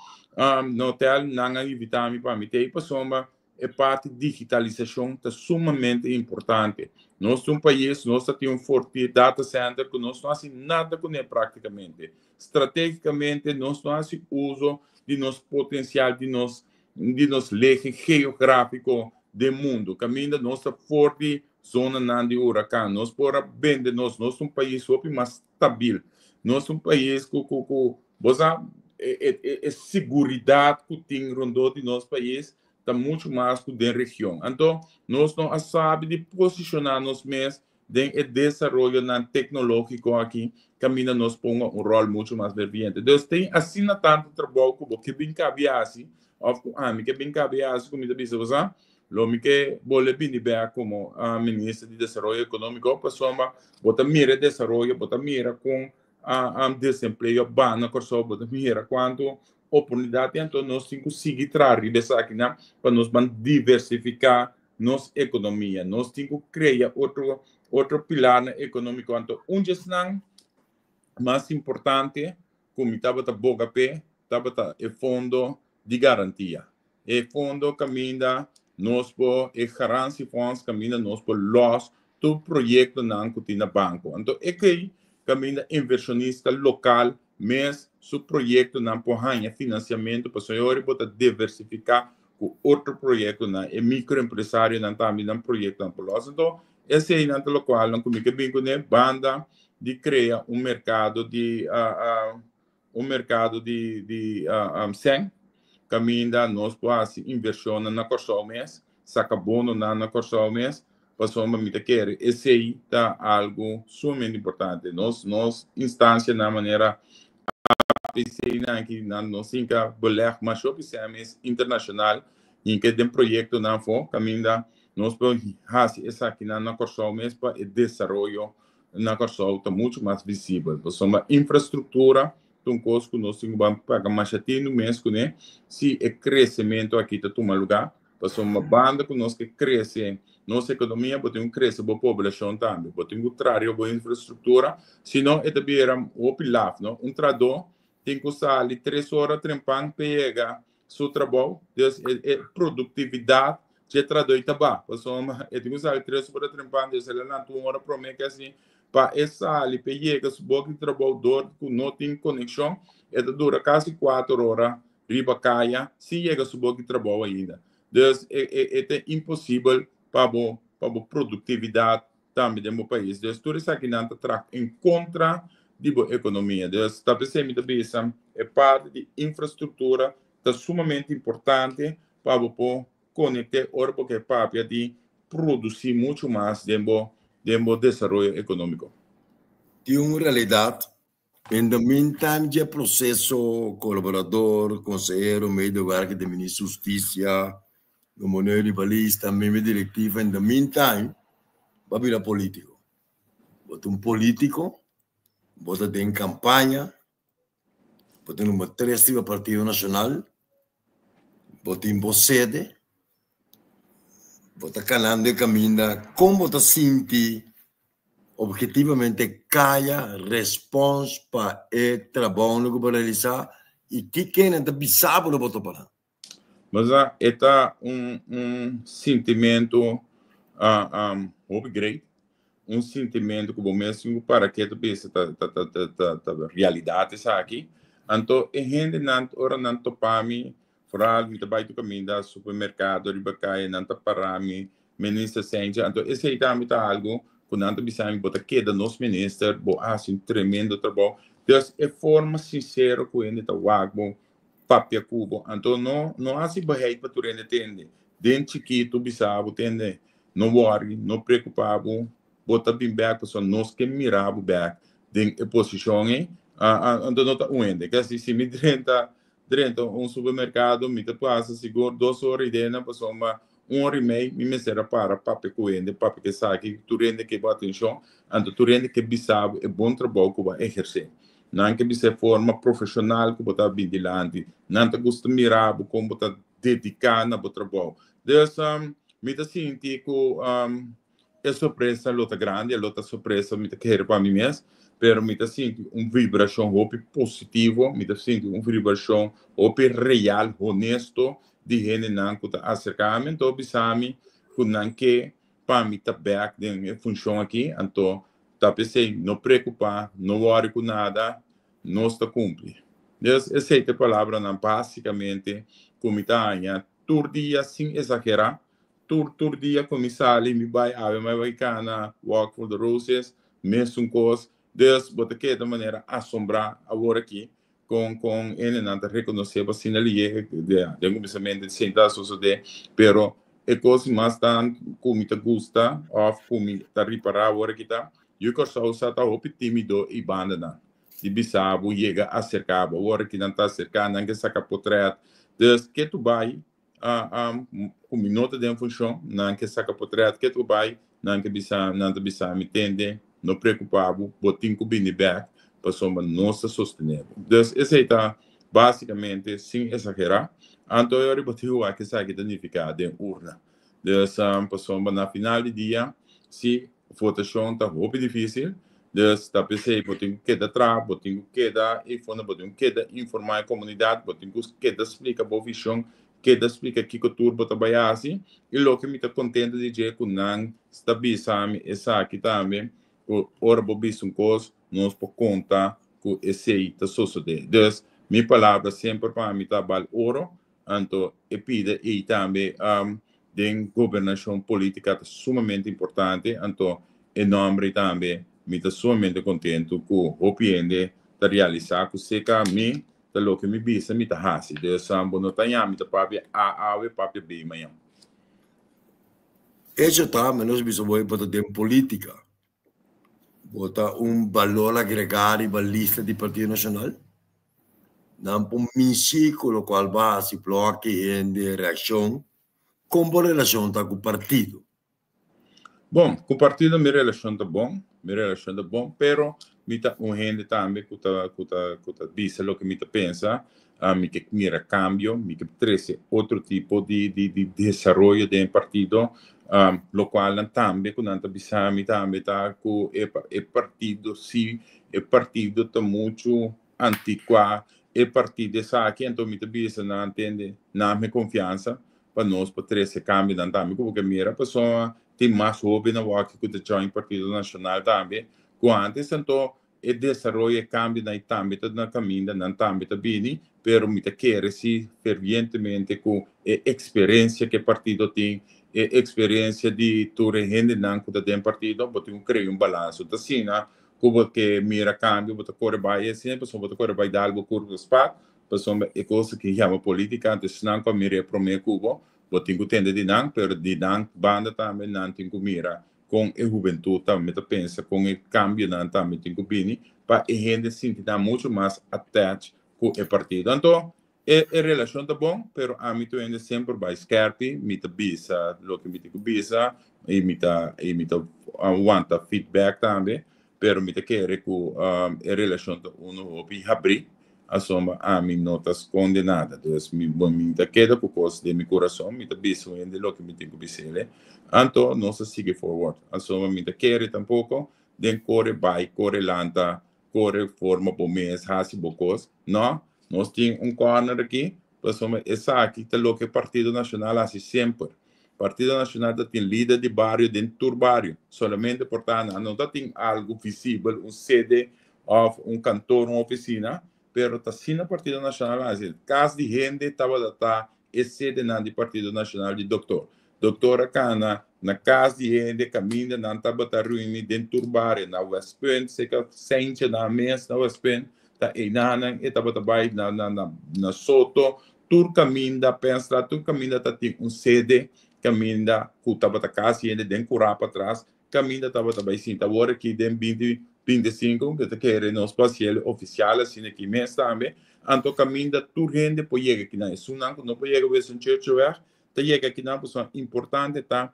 [SPEAKER 2] no tel não evitar-me para me ter para é parte digitalização é sumamente importante. Nós país nós temos um forte data center que nós não fazemos nada com ele praticamente. Estrategicamente nós não fazemos uso de nosso potencial, de nosso leque geográfico do mundo. Caminha nossa forte zona de huracão. Nós podemos vender, nós país mais estável. Nós país que a segurança que tem rondou de nosso país está muito mais que da região. Então, nós não sabemos de posicionar nos mesmos de desenvolvimento tecnológico aqui, caminha nos põe um rol muito mais ferviente. Então, tem assim tanto trabalho que bem cabe assim, que bem cabe assim, como eu disse, lo que vole bem bem como ministro de desenvolvimento econômico, pessoa bota mira desenvolvimento, bota mira com desemprego bana, bota mira quanto oportunidade, então nós temos que seguir trabalhando dessa aqui, para nós diversificar nossa economia, nós temos que criar outro pilar econômico. Então, gestão mais importante, como estava a boca pé, estava o fundo de garantia. E fundo caminha nós por garantia fundos caminha nós por los do projeto não que tem na banco. Então, é que caminha inversionista local, mas seu projeto não pode financiamento para o senhor poder diversificar com outro projeto na microempresário não também um projeto não por então esse é o qual não comigo bem com a banda de criar mercado de sem caminha nós podemos inversão na corção mês saca bono na corção mês passou uma mita quer esse aí tá algo sumamente importante nós instância na maneira que nós inca bolear mais opções internacional em que tem projeto na fo caminha nós podemos essa aqui na corção mesmo para o desenvolvimento na corção está muito mais visível porque uma infraestrutura um custo que nós temos que pagar mais no mês né se é crescimento aqui está tomando lugar porque uma banda que nós que cresce nossa economia pode crescer a população também pode encontrar a infraestrutura senão é também o pilar não trador tem que usar ali 3 horas trampando pega seu trabalho é produtividade já traduz tá pessoa tem que usar 3 horas trampando se ela não tem hora para mim que assim para essa ali pega seu bom trabalhador que não tem conexão dura quase 4 horas riba caia se chega seu bom trabalho ainda então é impossível para para a produtividade também do meu país. Então, tudo isso aqui não está em contra da economia. Então, está pensando também é parte de infraestrutura, está sumamente importante para o conectar o que é para de produzir muito mais dentro do desenvolvimento econômico.
[SPEAKER 1] De uma realidade, em the meantime, de processo colaborador, conselheiro, meio de lugar que tem ministro justiça, no money rivalista, mesmo diretiva, in the meantime, vai virar político. Bota um político, bota em campanha, bota numa três do Partido Nacional, bota em sede, bota canando e caminha, como bota sentir objetivamente caia responde para o trabalho que vai realizar e que não está bizarro no bota para.
[SPEAKER 2] Mas é sentimento great, sentimento que mesmo para que tu pensa realidade está aqui. Então, a gente não topa me fora me trabalho caminho da supermercado, ribacaia, não para me ministro sente. Então, esse aí também tá algo que não bisa me botar que da nosso ministro, assim tremendo trabalho. Então, é forma sincera que ele está wagbo papia cubo. Então, não há se barreira para tu entender. Dentro chiquito, bisabo, entende? Não worry, não preocupado, bota bem back, pessoal, nós que mirabo back, dentro posição, então não está uende. Que assim, se me dentro supermercado, me passa, seguro, 2 horas e dentro, pessoal, 1 hora e meia, me será para papia cuende, papia que sabe, tu rende que boa atenção, então tu rende que bisabo, é bom trabalho que vai exercer. Não que você forma profissional que botar bem dilante, não te gosta mirar como botar dedicar na trabalho. Então, me dá sentir que é surpresa lota grande, é lota surpresa me dá querer para mim mesmo, pero me dá sentir vibração hope positivo, me dá sentir vibração hope real, honesto, de gente não que tá acercamento, então bisami que não que para mim tá back de função aqui, então tá pensei, não preocupar, não worry com nada, não está cumpre. Essa é a palavra, não, basicamente, como está aí, todo dia, sem exagerar, todo dia, como sale, me vai, vai cana, walk for the roses, mesmo coisa, Deus, bota que de maneira assombrar agora aqui, com ele não está reconhecendo, assim, ali, de um pensamento de sentar, suceder, pero é coisa mais tanto, como te gusta, ou como está reparar agora que está, eu que só está tímido e banda, de bisabo, chega a cercar, agora que não está cercando, não que saca potreto, desde que tu vai, com minuto de função, não que saca potreto, que tu vai, não que bisabo, não te bisabo, me entende, não preocupado, botinho com bini back, para soma nossa sustentável. Então, esse está basicamente, sem exagerar, então eu repeti o que sabe danificado em urna. Então, para soma na final do dia, se votação está muito difícil, dus dat PC boting keda tra, boting keda ifona boting keda informar a comunidade, boting keda explica boa visão, keda explica que cultura bota baiasi, e lo que me tá contente de dizer que não está bisami essa aqui também, o ora bobisum cos nós por conta que esse aí tá suceder. Dus minha palavra sempre para mim tá bal ouro, então e pide e também de governação política sumamente importante, então em nome também me está sumamente contente com o PND de realizar que se caminho da lo que me bisa me está hasi de sambo no tanha me está papi a e papi b manhã.
[SPEAKER 1] Isso tá, menos bisa boy para ter política. Bota valor agregado para a lista do Partido Nacional. Não por ciclo qual base bloque de reação, como relação tá com o partido.
[SPEAKER 2] Bom, com o partido minha relação tá bom, pero me tá gente também que tá bisa lo que me tá pensa, me que mira cambio, me que trece outro tipo de desenvolvimento de partido, lo qual também quando anta bisa me também tá com o partido sim, o partido tá muito antiquado, o partido essa aqui então me tá bisa não entende, não me confiança para nós para trece cambio não também como que mira pessoa tem mais hobby na walk que o join Partido Nacional também, que antes então o desenvolvimento cambia na também na caminho na também também, pero me quer se fervientemente com a experiência que o partido tem, experiência de toda gente não que tem partido, você tem que criar balanço. Então, assim, como que mira câmbio, você corre vai sempre, você corre vai dar algo curto espaço, pessoa é coisa que chama política, então se não como mira para mim Cuba, você tem que entender de não, mas de não banda também não tem que mira com a juventude também, pensa com o câmbio não também tem que vir, para a gente sentir muito mais attached com o partido. Então, a relação está bom, mas a mim ainda sempre vai scarpe, me tá bisa, lo que me tem que bisa, e me tá aguanta feedback também, pero me tá querer que a relação tá uno opi abrir, a soma a mim não tá condenada, então me tá queda por causa de meu coração, me tá bisa ainda lo que me tem que bisa, então não se sigue forward, a soma me tá querer tampouco, den corre vai, corre lanta, corre forma por mês, hasi bocos, não? Nós temos corner aqui, pessoal, essa aqui é o que o Partido Nacional faz sempre. O Partido Nacional tem líder de bairro dentro do bairro. Solamente, portanto, não tem algo visível, sede, ou cantor, uma oficina, mas está sim o Partido Nacional. Caso de gente estava sede do Partido Nacional de doutor. Doutora Cana, na casa de gente, caminha, não estava reunindo dentro do bairro, na West Point, se que sente na mesa, na West Point, ta inanang itabatabay na soto tur caminda pensa tur caminda ta tem sede caminda kutabata kasi ende den curapa atrás caminda tabatabay sim ta agora que den 25 que te querem nos espacial oficial assim aqui mês também anto caminda tur rende po chega aqui na sunan não po chega ver um church ver ta chega aqui na pessoa importante ta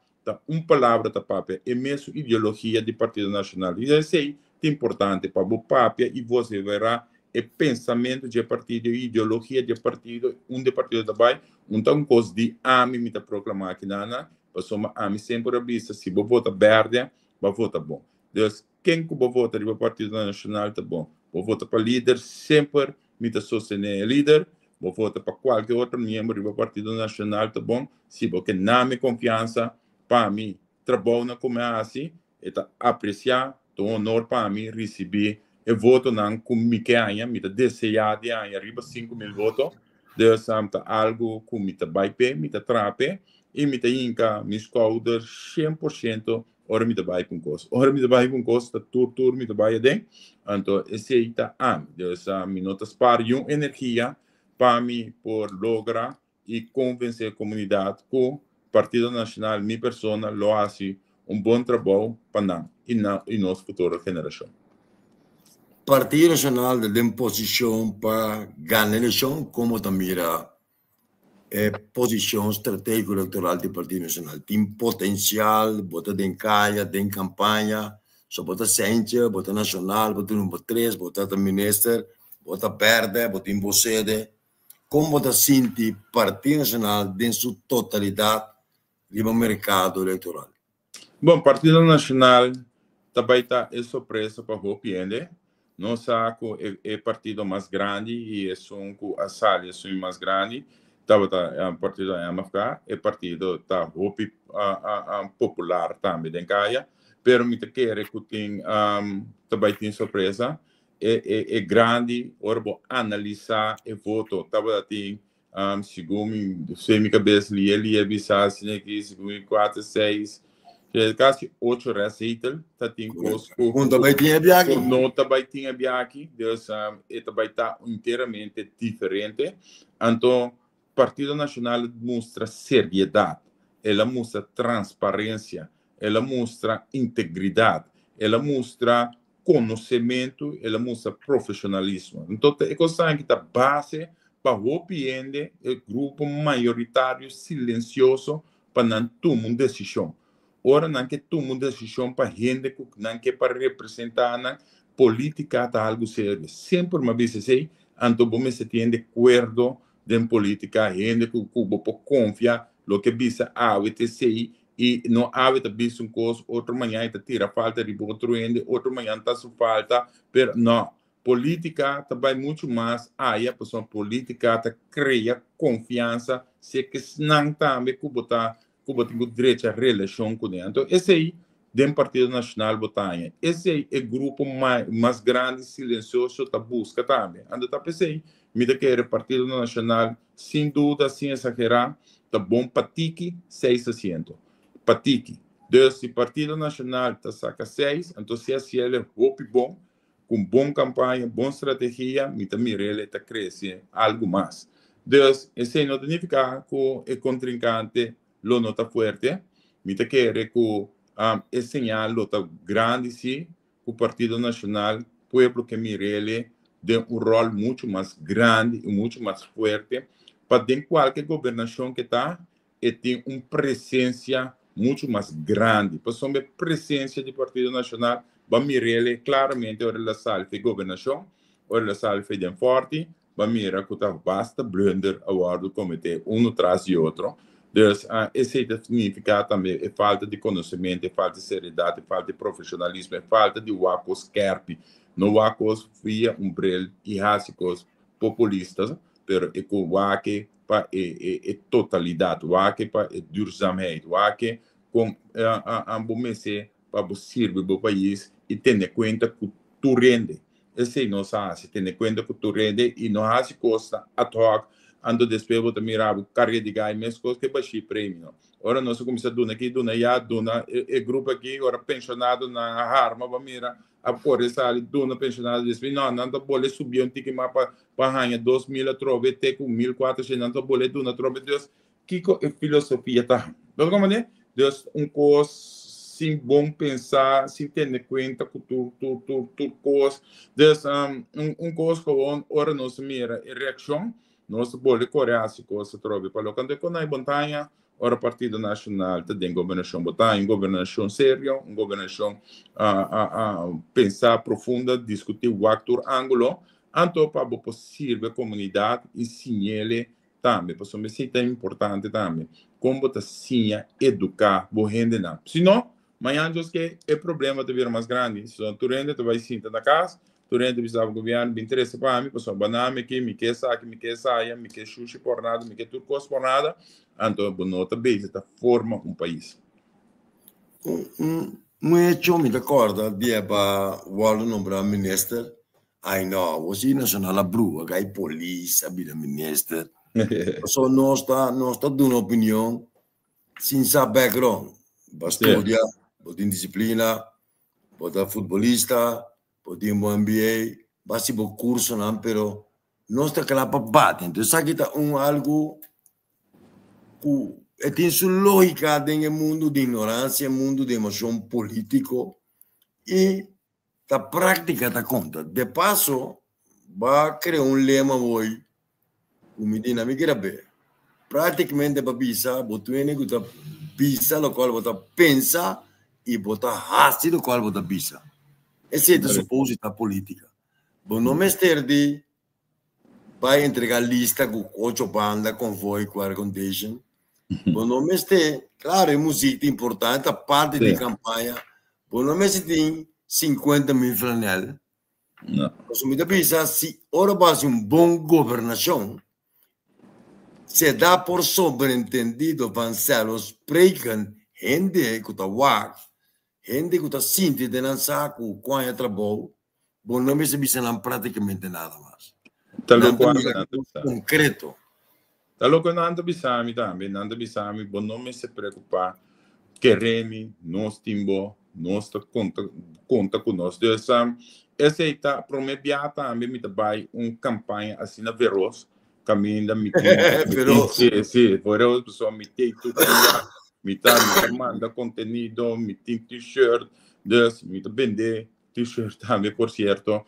[SPEAKER 2] palavra ta papel é mesmo ideologia do Partido Nacional e isso é importante para o papel e você verá o pensamento de partido, a ideologia de partido, de partido também, então coisa de AMI me proclamar aqui na pessoa AMI sempre avisa se você vota verde, vai votar bom. Então, quem que vota para o Partido Nacional tá bom, vou votar para líder, sempre me sostener líder, vou votar para qualquer outro membro do Partido Nacional tá bom, se você não me confiança, para mim, trabalho como é assim, e apreciar, é um honor para mim receber e voto não com Miquel, me desejar de arriba 5.000 votos, de samta algo com me vai pé, me trape, e me inca, me escolder 100%, ora me vai com coisa. Ora me vai com coisa, tur me vai de, então esse aí tá de me notas para energia para mim por lograr e convencer a comunidade que o Partido Nacional, minha persona, lo hace bom trabalho para nós e nossa futura geração.
[SPEAKER 1] Partido Nacional tem posição para ganhar a eleição, como também a posição estratégica eleitoral do Partido Nacional. Tem potencial, bota em caia, tem campanha, só bota ciência, bota nacional, bota número 3, bota ministro, bota verde, bota em sede. Como bota sente Partido Nacional em sua totalidade no mercado eleitoral?
[SPEAKER 2] Bom, Partido Nacional também está surpresa para o PND. Não saco é partido mais grande e é a sala é mais grande. Estava o partido da MFK, é partido tá popular também em Caia. Pero me quer que tem também tem surpresa. É grande, ora analisar e voto. Estava tem segundo se minha cabeça ele é bisas aqui segundo 4 6 quase 8 receitas, tá tem coisa.
[SPEAKER 1] Também tinha biaki.
[SPEAKER 2] Não também tinha biaki, Deus também está inteiramente diferente. Então, o Partido Nacional mostra seriedade, ela mostra transparência, ela mostra integridade, ela mostra conhecimento, ela mostra profissionalismo. Então, é coisa que está base para o PND, o grupo maioritário silencioso para não tomar uma decisão. Ora, não que toma decisão para gente que não quer para representar na política tá algo sério. Sempre uma vez assim, então você se tem de acordo de política, gente que Cuba pode confiar, lo que bisa a UTC e não há bisa coisa, outra manhã está tira falta de outro ende, outra manhã está sua falta, pero não. Política também muito mais, aí a pessoa política tá cria confiança, se que não também Cuba tem direito a relação com ele. Então, esse aí, do Partido Nacional Botanha, esse aí é o grupo mais grande, silencioso, que busca também. Então, tá pensei, me da que o Partido Nacional, sem dúvida, sem exagerar, tá bom para tique 6 assentos. patiki. Dus se o Partido Nacional tá saca 6, então se ele é bom, com boa campanha, boa estratégia, mita Mirele tá crescer algo mais. Dus, esse não significa que o contrincante lo nota forte, mita quer que esse sinal lo tá grande, sim, que o Partido Nacional, pueblo que Mirele, tem rol muito mais grande e muito mais forte, para dentro de qualquer governação que está, e tem uma presença muito mais grande. Por isso, a presença do Partido Nacional, vai mirar claramente a relação de governação, a relação de forte, vai mirar que basta blunder a do comitê, um atrás do outro. Dus, esse significa também a falta de conhecimento, a falta de seriedade, a falta de profissionalismo, a falta de wacos kerpi. No wacos via brilho e rásicos populistas, pero é com waque para a totalidade, waque para a duurzaamheid, waque com a bom messe para servir o país e ter em conta que tu rende. Esse não se tem em conta que tu rende e não há se costa ad hoc, ando depois vou mirar o carga de gás, mas coisas que baixi prêmio. Ora nós começamos a dona aqui, dona já, dona é grupo aqui, ora pensionado na arma, vamos mirar a por essa dona pensionado diz, não tá bole subir um tique mais para ranha 2.000 a trove, te com 1.400, não tá bole dona trove, Deus, que filosofia tá. Então como né? Deus coisa sim bom pensar, sim ter em conta que tu coisa, Deus coisa que ora nós mira a reação, nós bole coreano coisa trove para lo quando com a montanha. Ora, o Partido Nacional tem governação botar em governação séria, uma governação pensar profunda, discutir o outro ângulo, então para a possível comunidade e sinale também, porque isso é importante também, como você ensina, educar, boa gente não. Senão, amanhã que é problema de vir mais grande, se tu rende, tu vai sentar na casa, tu rende visava o governo, me interessa para mim, pessoal, banana aqui, me quer saque, me quer saia, me quer xuxi por nada, me quer turcos por nada, então, bonota base, tá forma país.
[SPEAKER 1] Muito me recorda dia para o aluno nombrar ministro, ai não, você nacional a brua, gai polícia, vida ministro, só nós está dando opinião, sem saber background, basta estudar, botar disciplina, botar futebolista, botar um MBA, basta ir curso não, pero nós está claro para bater, então isso aqui está algo que tem sua lógica no mundo de ignorância, mundo de emoção político e a prática da conta. De passo, vai criar lema hoje, o Medina me quer ver. Praticamente para pensar, você tem que pensar o qual você pensa e você hace o qual você pensa. Essa é a suposta da política. Bom, não me de vai entregar lista com 8 bandas, convoy, com air condition. Bom, não me claro, é música importante, a parte de campanha. Bom, não me tem 50.000 flanel. Não. Mas me pensa, se ora base boa governação, se dá por sobreentendido, Vancelos, pregam, gente que está wak, gente que está sinti de não saco, com a trabalho, bom, não me pensa praticamente nada mais. Concreto.
[SPEAKER 2] Tal que não bisami também, não bisami, bom não me se preocupar, que remi, nós timbo, nós conta conosco. Então, essa está prometido também me vai campanha assim na veroz, caminho da
[SPEAKER 1] veroz.
[SPEAKER 2] Sim, veroz, pessoal, me tem tudo, me manda conteúdo, me tem t-shirt, me vender t-shirt também, por certo,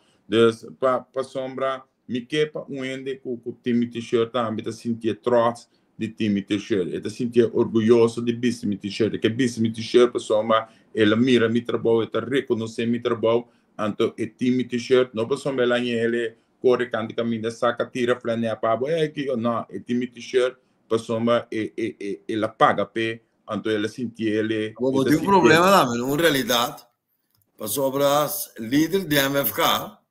[SPEAKER 2] para sombra. Me quepa ende com o time t-shirt também, tá sentir trots de time t-shirt, tá sentir orgulhoso de business t-shirt, que business t-shirt pessoal, ela mira mi trabalho, ela reconhece mi trabalho, então é time t-shirt, não pessoal ela ele corre canto caminho, saca tira flanela para aqui, não, é time t-shirt, pessoal ela paga pe, então ela sentir ele.
[SPEAKER 1] Bom, tem problema lá, mas na realidade, pessoal, líder de MFK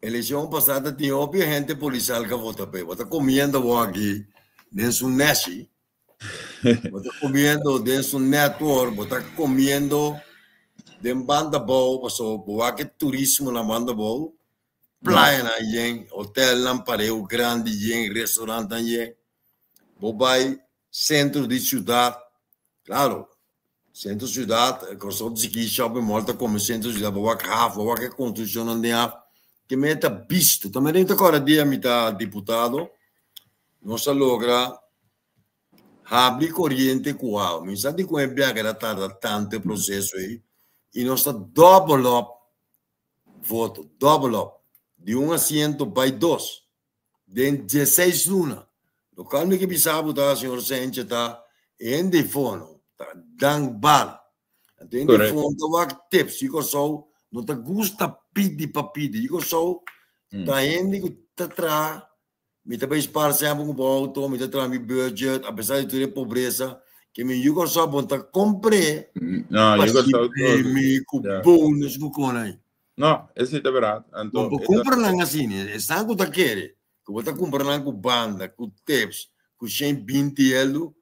[SPEAKER 1] eleição passada tinha óbvio gente policial que vota para está comendo aqui dentro um nesse está comendo dentro um network está comendo dentro banda boa passou boa que turismo na banda boa praia na yen hotel lampareu grande yen restaurante yen bobai centro de cidade claro centro cidade, corso de ski shop molta come centro cidade, boa que construção não tem que me tá visto, também tem agora dia me tá deputado, nossa logra abrir corrente com a, me sabe como é que era tarda tanto processo aí, e nossa double up voto, double up, de 1 assento para 2, de 16 luna, no calme que pensava tá, senhor Sánchez tá, em de fono, tá dando bala, então em de fono tá o tips, eu sou, não tá gusta pedir para pedir, eu sou, tá indo que tá atrás, me tá para sempre com o auto, me tá atrás meu budget, apesar de ter pobreza, que me eu só bom tá comprei,
[SPEAKER 2] não, eu só
[SPEAKER 1] me com bônus com conai.
[SPEAKER 2] não, esse é verdade.
[SPEAKER 1] Então, compra lá assim, é sangue tá querer, que você compra lá com banda, com tips, com 120 euros,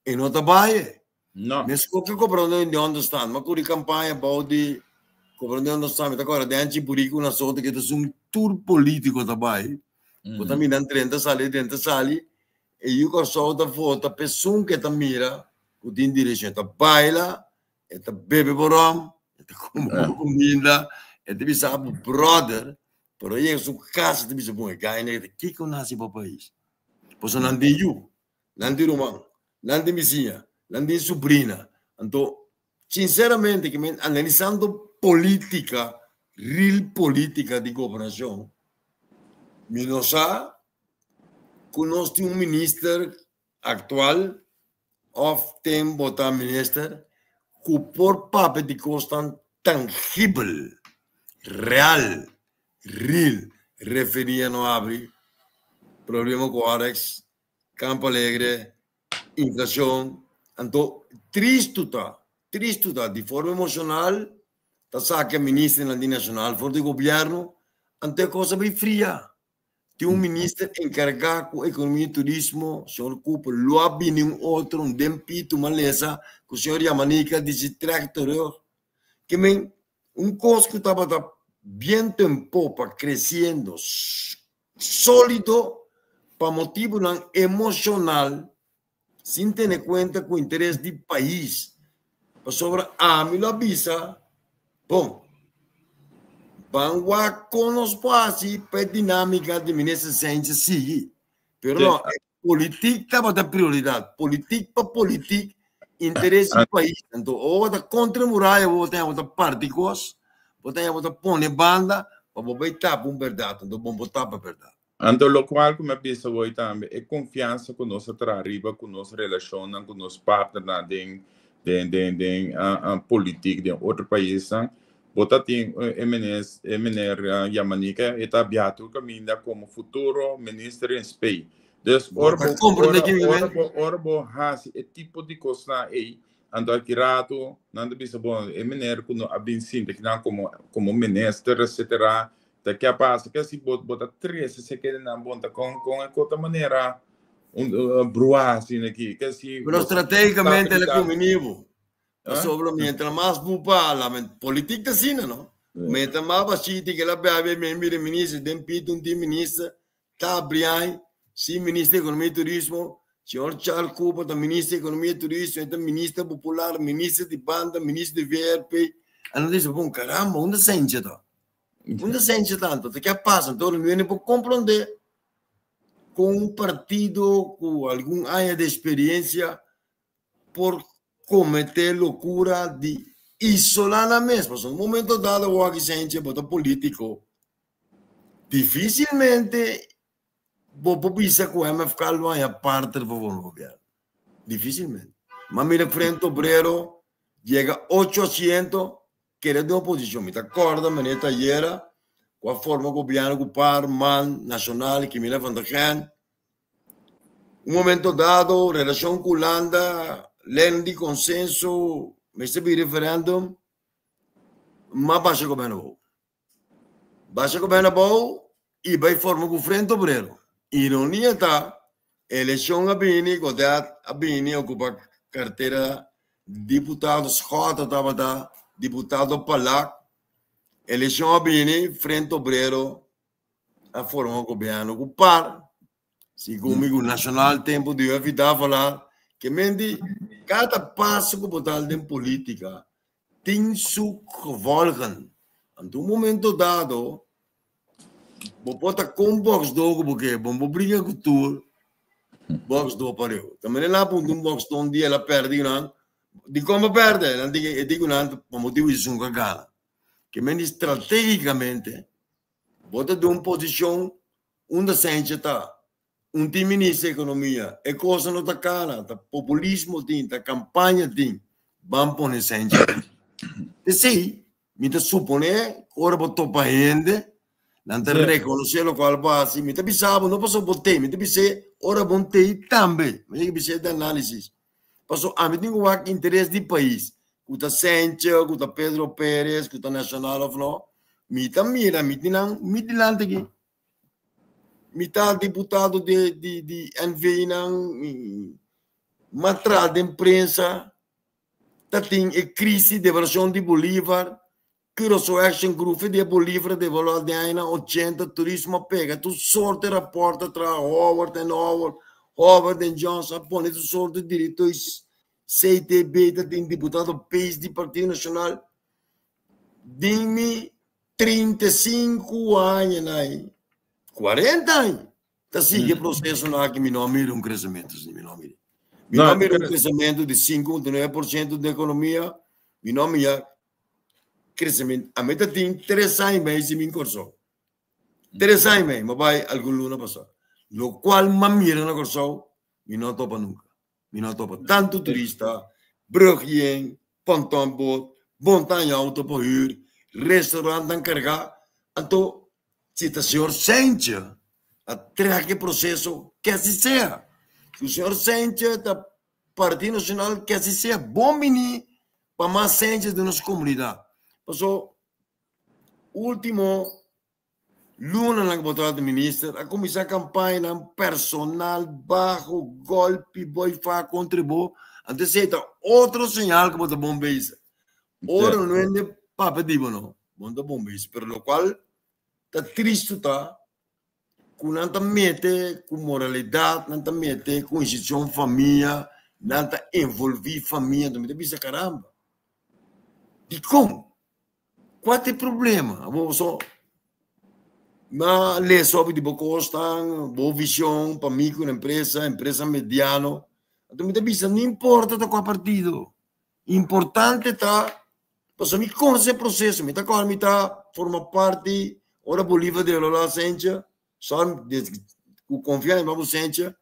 [SPEAKER 1] e não tá baia.
[SPEAKER 2] Não.
[SPEAKER 1] Mas qualquer comprando de understand, mas com a campanha about comprando de understand, agora dentro por isso na sorte que é um tour político tá baia. Você me dá 30 sali, e eu só da foto, a pessoa que tá mira, que tem direção, tá baila, tá bebe borom, tá comida, tá bisa brother, pero aí é sua casa, tá bisa bom, ganha, né? Que eu nasci para o país. Pois não tem eu, não tem irmão, não tem vizinha, não tem sobrinha. Então, sinceramente, analisando política, real política de governação, me nossa, que nós temos ministro atual, of tem botar ministro, que por papel de costa tangível, real, referia no abre, problema com o Arex, Campo Alegre, inflação, então, triste tá, de forma emocional, tá sabe que a ministra nacional, for de governo, ante coisa bem fria. Tem ministro encarregado com economia e turismo, o senhor Cooper, lo vem outro, dempito, maleza, que o senhor Yamanica, disse tractor, que coisa que estava bem tempo para crescendo, sólido, para motivo emocional, sem ter em conta com o interesse do país. Para sobre me lo avisa, bom, vamos a conosco para a dinâmica de ministro Sánchez seguir. Pero não, política estava da prioridade, política para política, interesse do país. Então, ou está contra a muralha, ou tem outra parte de coisa, ou tem outra pôr banda, para botar para verdade, então vamos botar para verdade.
[SPEAKER 2] Então, o qual, como eu penso hoje também, é confiança com nossa arriba, com nossa relação, com nosso partner, de política de outro país. Bota tem MNR Yamanica e está aberto o caminho como futuro ministro em Espanha. Então, orbo has e tipo de coisa aí, ando aqui rato, nada bisa bom, MNR quando a bem simples, que não como ministro, etc. Daqui a passo que assim bota 3 se quer na bonta com outra maneira bruar assim aqui, que assim.
[SPEAKER 1] Pero estrategicamente ele comunicou. Sobre mientras más bupa la política sina, ¿no? Mientras más bachiti que la bebe mire ministro, den pito un ministro, está brian, si ministro de Economía y Turismo, señor Charles Cooper, está ministro de Economía y Turismo, está ministro popular, ministro de banda, ministro de VRP. Ano dice, bom, caramba, onde sente tá? Onde sente tanto? ¿Qué pasa? Então, não viene por compreender com partido com algum área de experiência por cometer loucura de isolar na mesma. No momento dado, o que gente bota político, dificilmente vou pensar que o MFK não é parte do governo. Dificilmente. Mas mira, frente obrero, chega 800, que era de oposição. Me acorda, meneta ayer, com a forma do governo, com o par, man, nacional, que me levanta a momento dado, relação com Holanda, Lendi consenso, mestre bi referendum, mas baixa governo bom. Baixa governo bom e vai formar com frente obrero. Ironia tá, eleição a Bini, Godet a Bini ocupa carteira deputado Scott, estava deputado Palac, eleição a Bini, frente obrero, a formar governo com par, segundo o nacional tempo de evitar falar, que mendi Cada passo que botar em política tem seu gevolgen. Em um momento dado, vou botar com box do porque vamos brigar com tu box do para eu. Também lá por um box do dia ela perde não. De como perde, não digo não por motivo de um gala. Que men estrategicamente bota de uma posição onde se está time ministro da economia, é coisa não está cara, tá populismo tem, tá campanha tem, vamos pôr sente. E sim, me te supone, ora botou para gente, não te reconhecer o qual base, me te pensava, não posso botar, me te pensei, ora bontei também, me te pensei de análise. Passou, a mim tem um interesse de país, cuta Sente, cuta Pedro Pérez, cuta Nacional of Law, me te mira, me te não, me te lante aqui. Mitad deputado de NVI não matrado de imprensa tem a crise de versão de Bolívar que o Action Group de Bolívar de valor de 80 turismo pega tu sorte rapporta tra Howard and Johnson põe tu sorte diretores CTB tem deputado país de Partido Nacional dime 35 anos aí 40 anos. Está sigue o processo na que me nome um crescimento. Me nome um crescimento de 5,9% da economia. Me nome é crescimento. A meta tem 3 anos mais de mim corso. 3 anos mais, mas vai algum luna passar. Lo qual me mira na corso, me não topa nunca. Me não topa tanto turista, brugien, pontonboot, montanha auto para huur, restaurante encargar. Então, se o senhor sente atrás que processo que assim seja. Se o senhor sente da Partido Nacional que assim seja bom menino para mais gente de nossa comunidade. Passou último luna na botada do ministro a começar a campanha personal baixo golpe boi fa contribuir anteceda outro sinal que bota bom base. Ora não é de papo de não, bota bom base, pelo qual tá triste tá com não tá mete com moralidade, não tá mete com instituição família, não tá envolver família, não me bisa caramba. E como? Qual é o problema? Vou só na lei sobre de bocosta, boa visão para microempresa, empresa mediano. Então me bisa não importa tá qual partido. Importante tá, pois me conhece o processo, me tá com me tá forma parte ora Bolívar de Lola Sencha, só o confiança em Sencha.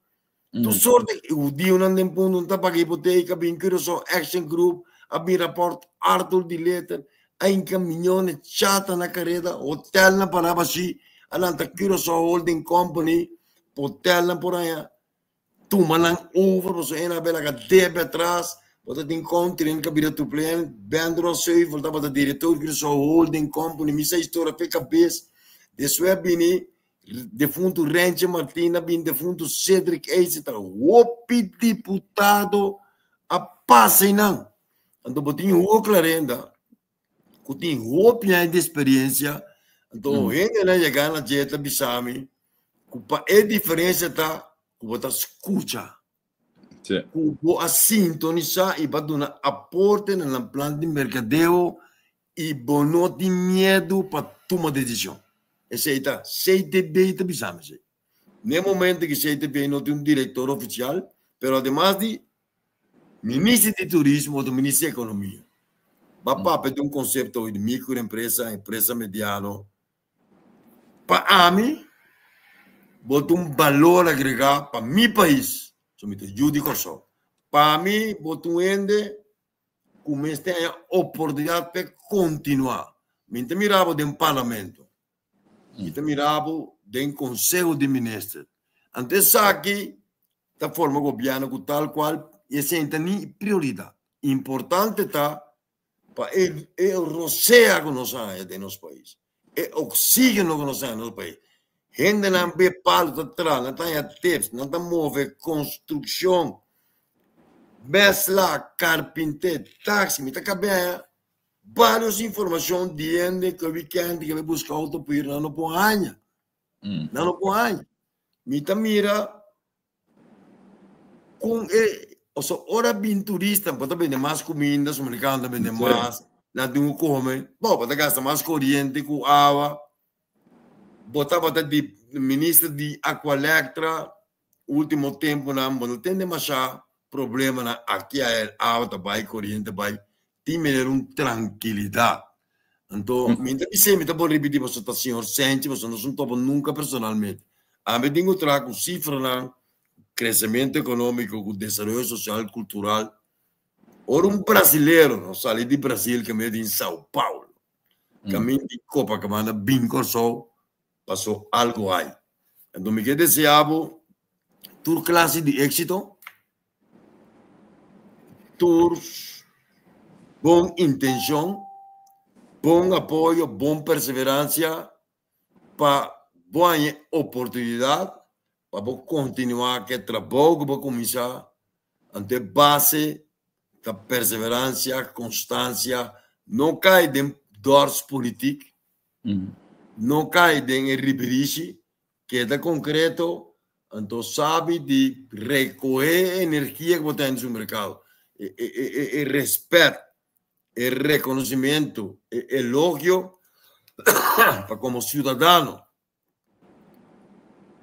[SPEAKER 1] Tu sorte o dia não tem ponto, não tá para hipoteca, bem que só Action Group, a bem rapport Arthur de letter, a encaminhone chata na carreta, hotel na Parabashi, a nanta que só holding company, hotel na por aí, tu manang over, você é na bela cadê atrás, você tem contra em cabira tu plan, Bandro sei, voltava da diretor que só holding company, missa história foi cabeça. Deswe bini defunto Renche Martina bin defunto Cedric Eisita wopi deputado a passa não então botinho o clarenda cutin wopi de experiência então ainda na chegar na jeta bisami cupa é diferença tá cupa tá escuta cupa a sintonizar e para dar aporte no plano de mercadeo e bono de medo para tomar decisão. Aceita, CTB está bisama. No momento que CTB não tem um diretor oficial, mas además de ministro de turismo ou do ministro da economia, vai ter um conceito de microempresa, empresa mediana. Para mim, botar um valor agregado para meu país. Judico só. Para mim, botar um ende, começa a ter oportunidade para continuar. Me mirava de um parlamento. E te mirava de conselho de ministros. Antes aqui, da forma governo com tal qual, e senta nem prioridade. Importante está para o roceiro que nós temos de nosso país. O oxígeno que nós temos no nosso país. Gente não vê palo atrás, não tem tips, não tem move construção, mesla, carpinteiro, táxi, me está cabendo. Várias informações de que o weekend que vai buscar auto para ir não pode anha. Não pode anha. Me mira com o sea, ahora bien turista, pues vende más comida, los americanos venden más, la tengo come, pues gasta más corriente con agua, botava de ministro de Aqualectra, último tempo, não tem demasiado problema na aqui a água vai corrente vai tem melhor tranquilidade. Então, minha sempre tá por repetir para o senhor sente, mas não sou topo nunca personalmente. A mim tenho trago cifra na crescimento econômico, com desenvolvimento social e cultural. Ora brasileiro, não sai de Brasil que me em São Paulo, caminho de Copacabana, bem corso, passou algo aí. Então, me quer desejar tur classe de êxito, tur bom intenção, bom apoio, bom perseverança, para boa oportunidade, para continuar que trabalho, para começar, ante base da perseverança, constância, não cai em dores políticos, não cai em riberice, que é concreto, então sabe de recolher energia que você tem no mercado, e respeito, e reconhecimento, e elogio para como cidadão,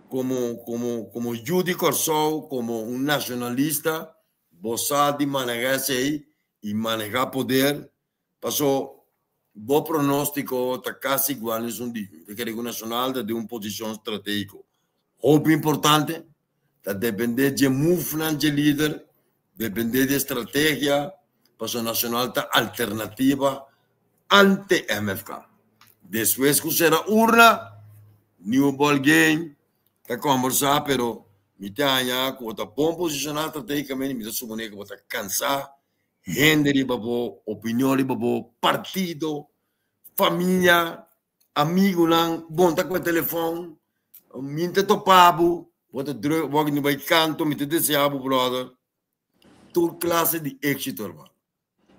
[SPEAKER 1] como Judy Corso, como um nacionalista, você de manejar-se aí e manejar poder, passou bom pronóstico, está quase igual em um dia. O Código Nacional de uma posição estratégica. Muito importante, está depender de movimento de líder, depender de estratégia, para o nacional está alternativa ante MFK. Depois que será urna, new ball game, está conversar, pero me tenha com outra bom posicionar estrategicamente, me supõe que você cansar, gente babo, opinião babo, partido, família, amigo lang, bom tá com o telefone, me te topabo, você druk, você não vai canto, me te deseabo, brother. Toda classe de êxito, irmão.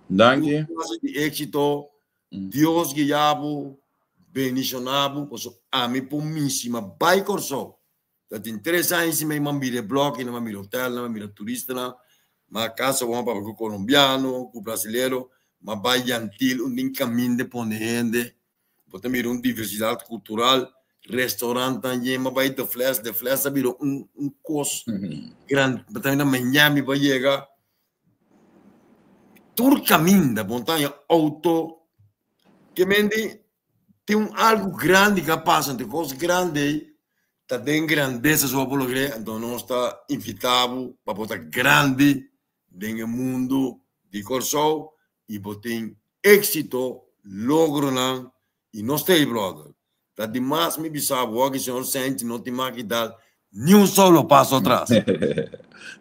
[SPEAKER 2] Danke.
[SPEAKER 1] Toda classe de êxito, Deus guiabo, bendicionado, pois a mim por mim cima vai corso. Dat in 3 anos me mambire blog, não mambire hotel, não mambire turista, mas casa vamos para o colombiano, o brasileiro, mas vai gentil, caminho de ponente, porque mira diversidade cultural, restaurante também, mas vai de flecha virou costo grande, mas também na Miami vai chegar, todo caminho da montanha, auto, que mende tem algo grande que passa, tem coisas grandes, está bem grandeza sua pologre, então não está invitado para botar grande no mundo de corso e botar êxito, logro não, e não está aí, brother. Está demais me bisabo, que o senhor sente, não tem mais que dar nenhum solo passo atrás.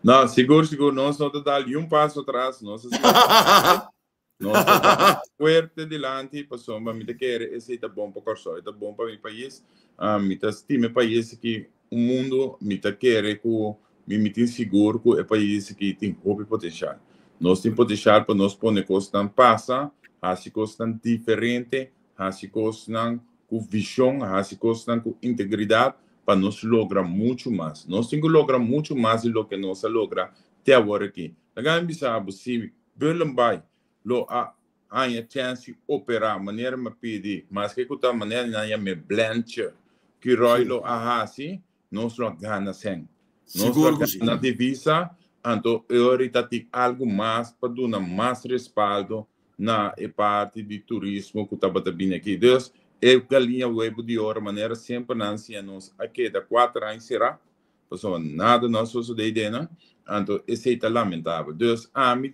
[SPEAKER 2] Não, seguro, não só dar um passo atrás, não se nós fuerte adelante, passou, mas me quer esse é bom para corso, é bom para meu país, me estima país que o mundo me quer com me tem seguro que é país que tem muito potencial. Nós tem potencial para nós pôr coisas não passa, as coisas não diferente, as coisas não com visão, as coisas não com integridade, para nós lograr muito mais. Nós temos que lograr muito mais do que nós logra até agora aqui. Agora me sabe se Berlimbai lo a chance de operar maneira me pedir, mas que a maneira não me blanche que roi lo a assim, nós lo gana sem. Nós lo gana divisa, então ahorita tem algo mais para dar mais respaldo na parte de turismo que está bem aqui. Deus, galinha web de hora maneira sempre não se nós aqui da 4 anos será, pessoal nada nós só de ideia, né? Então esse é lamentável. Deus,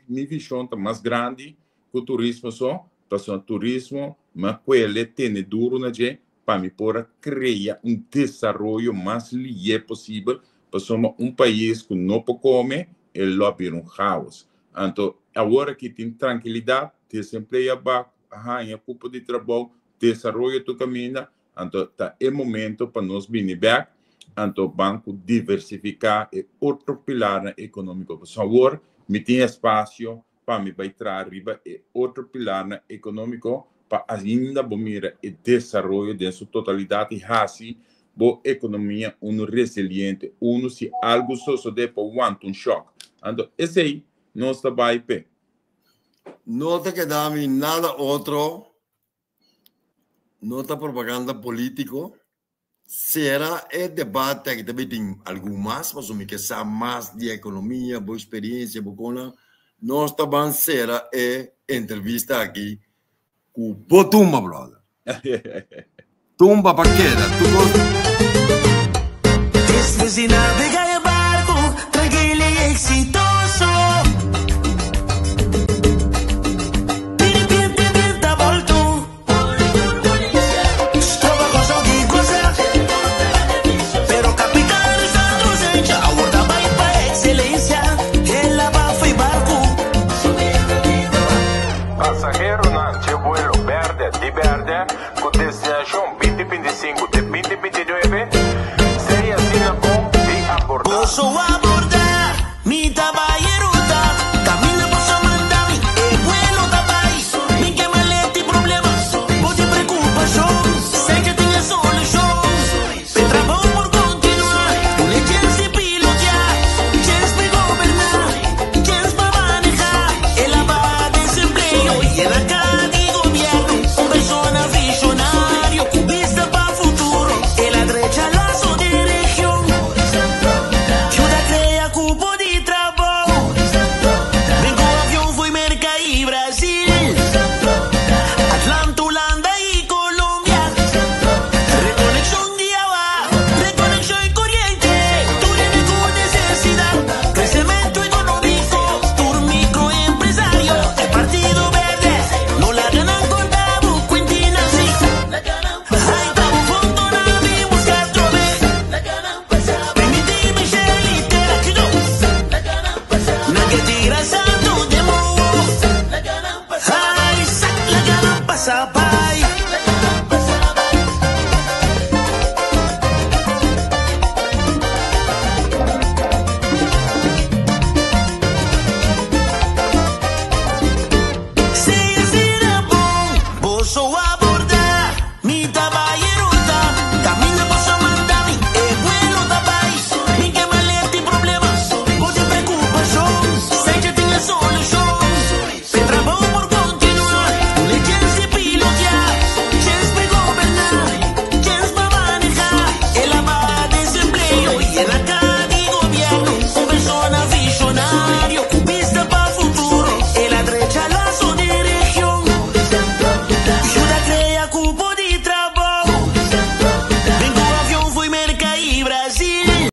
[SPEAKER 2] minha visão está mais grande que o turismo só, pessoal turismo, mas ele tem duro na gente para me pôr criar desenvolvimento mais ligeiro possível, para somos país que não pode comer, ele abrir caos. Então agora que tem tranquilidade, desemprego baixo, a culpa de trabalho, desenvolve tu caminho, então tá é momento para nós vir back, então banco diversificar e outro pilar econômico. Por favor, me tem espaço para me baitar arriba e outro pilar econômico para ainda bomira e desenvolver de sua totalidade assim, boa economia resiliente, se algo suceder para um choque. Então esse aí Nós está pé.
[SPEAKER 1] No te quedamos nada otro, nota propaganda político. Será el debate que también tiene algo más, mas que sabe más de economía, boa experiência, bocona. Nós também será entrevista aqui com o Tumba, brother. Tumba Paquera, tu
[SPEAKER 3] Desde navegar el barco, tranquilo y exitoso. Pinta volto. Trabajo só de gozar. Pero capital está ausente. Ahora vai para excelência. Ela vai foi barco.
[SPEAKER 4] Passageiro não vuelo verde de verde. Com destinação 2025 de 2029. Seria assim com de abordar.
[SPEAKER 3] Posso abordar, me trabalho.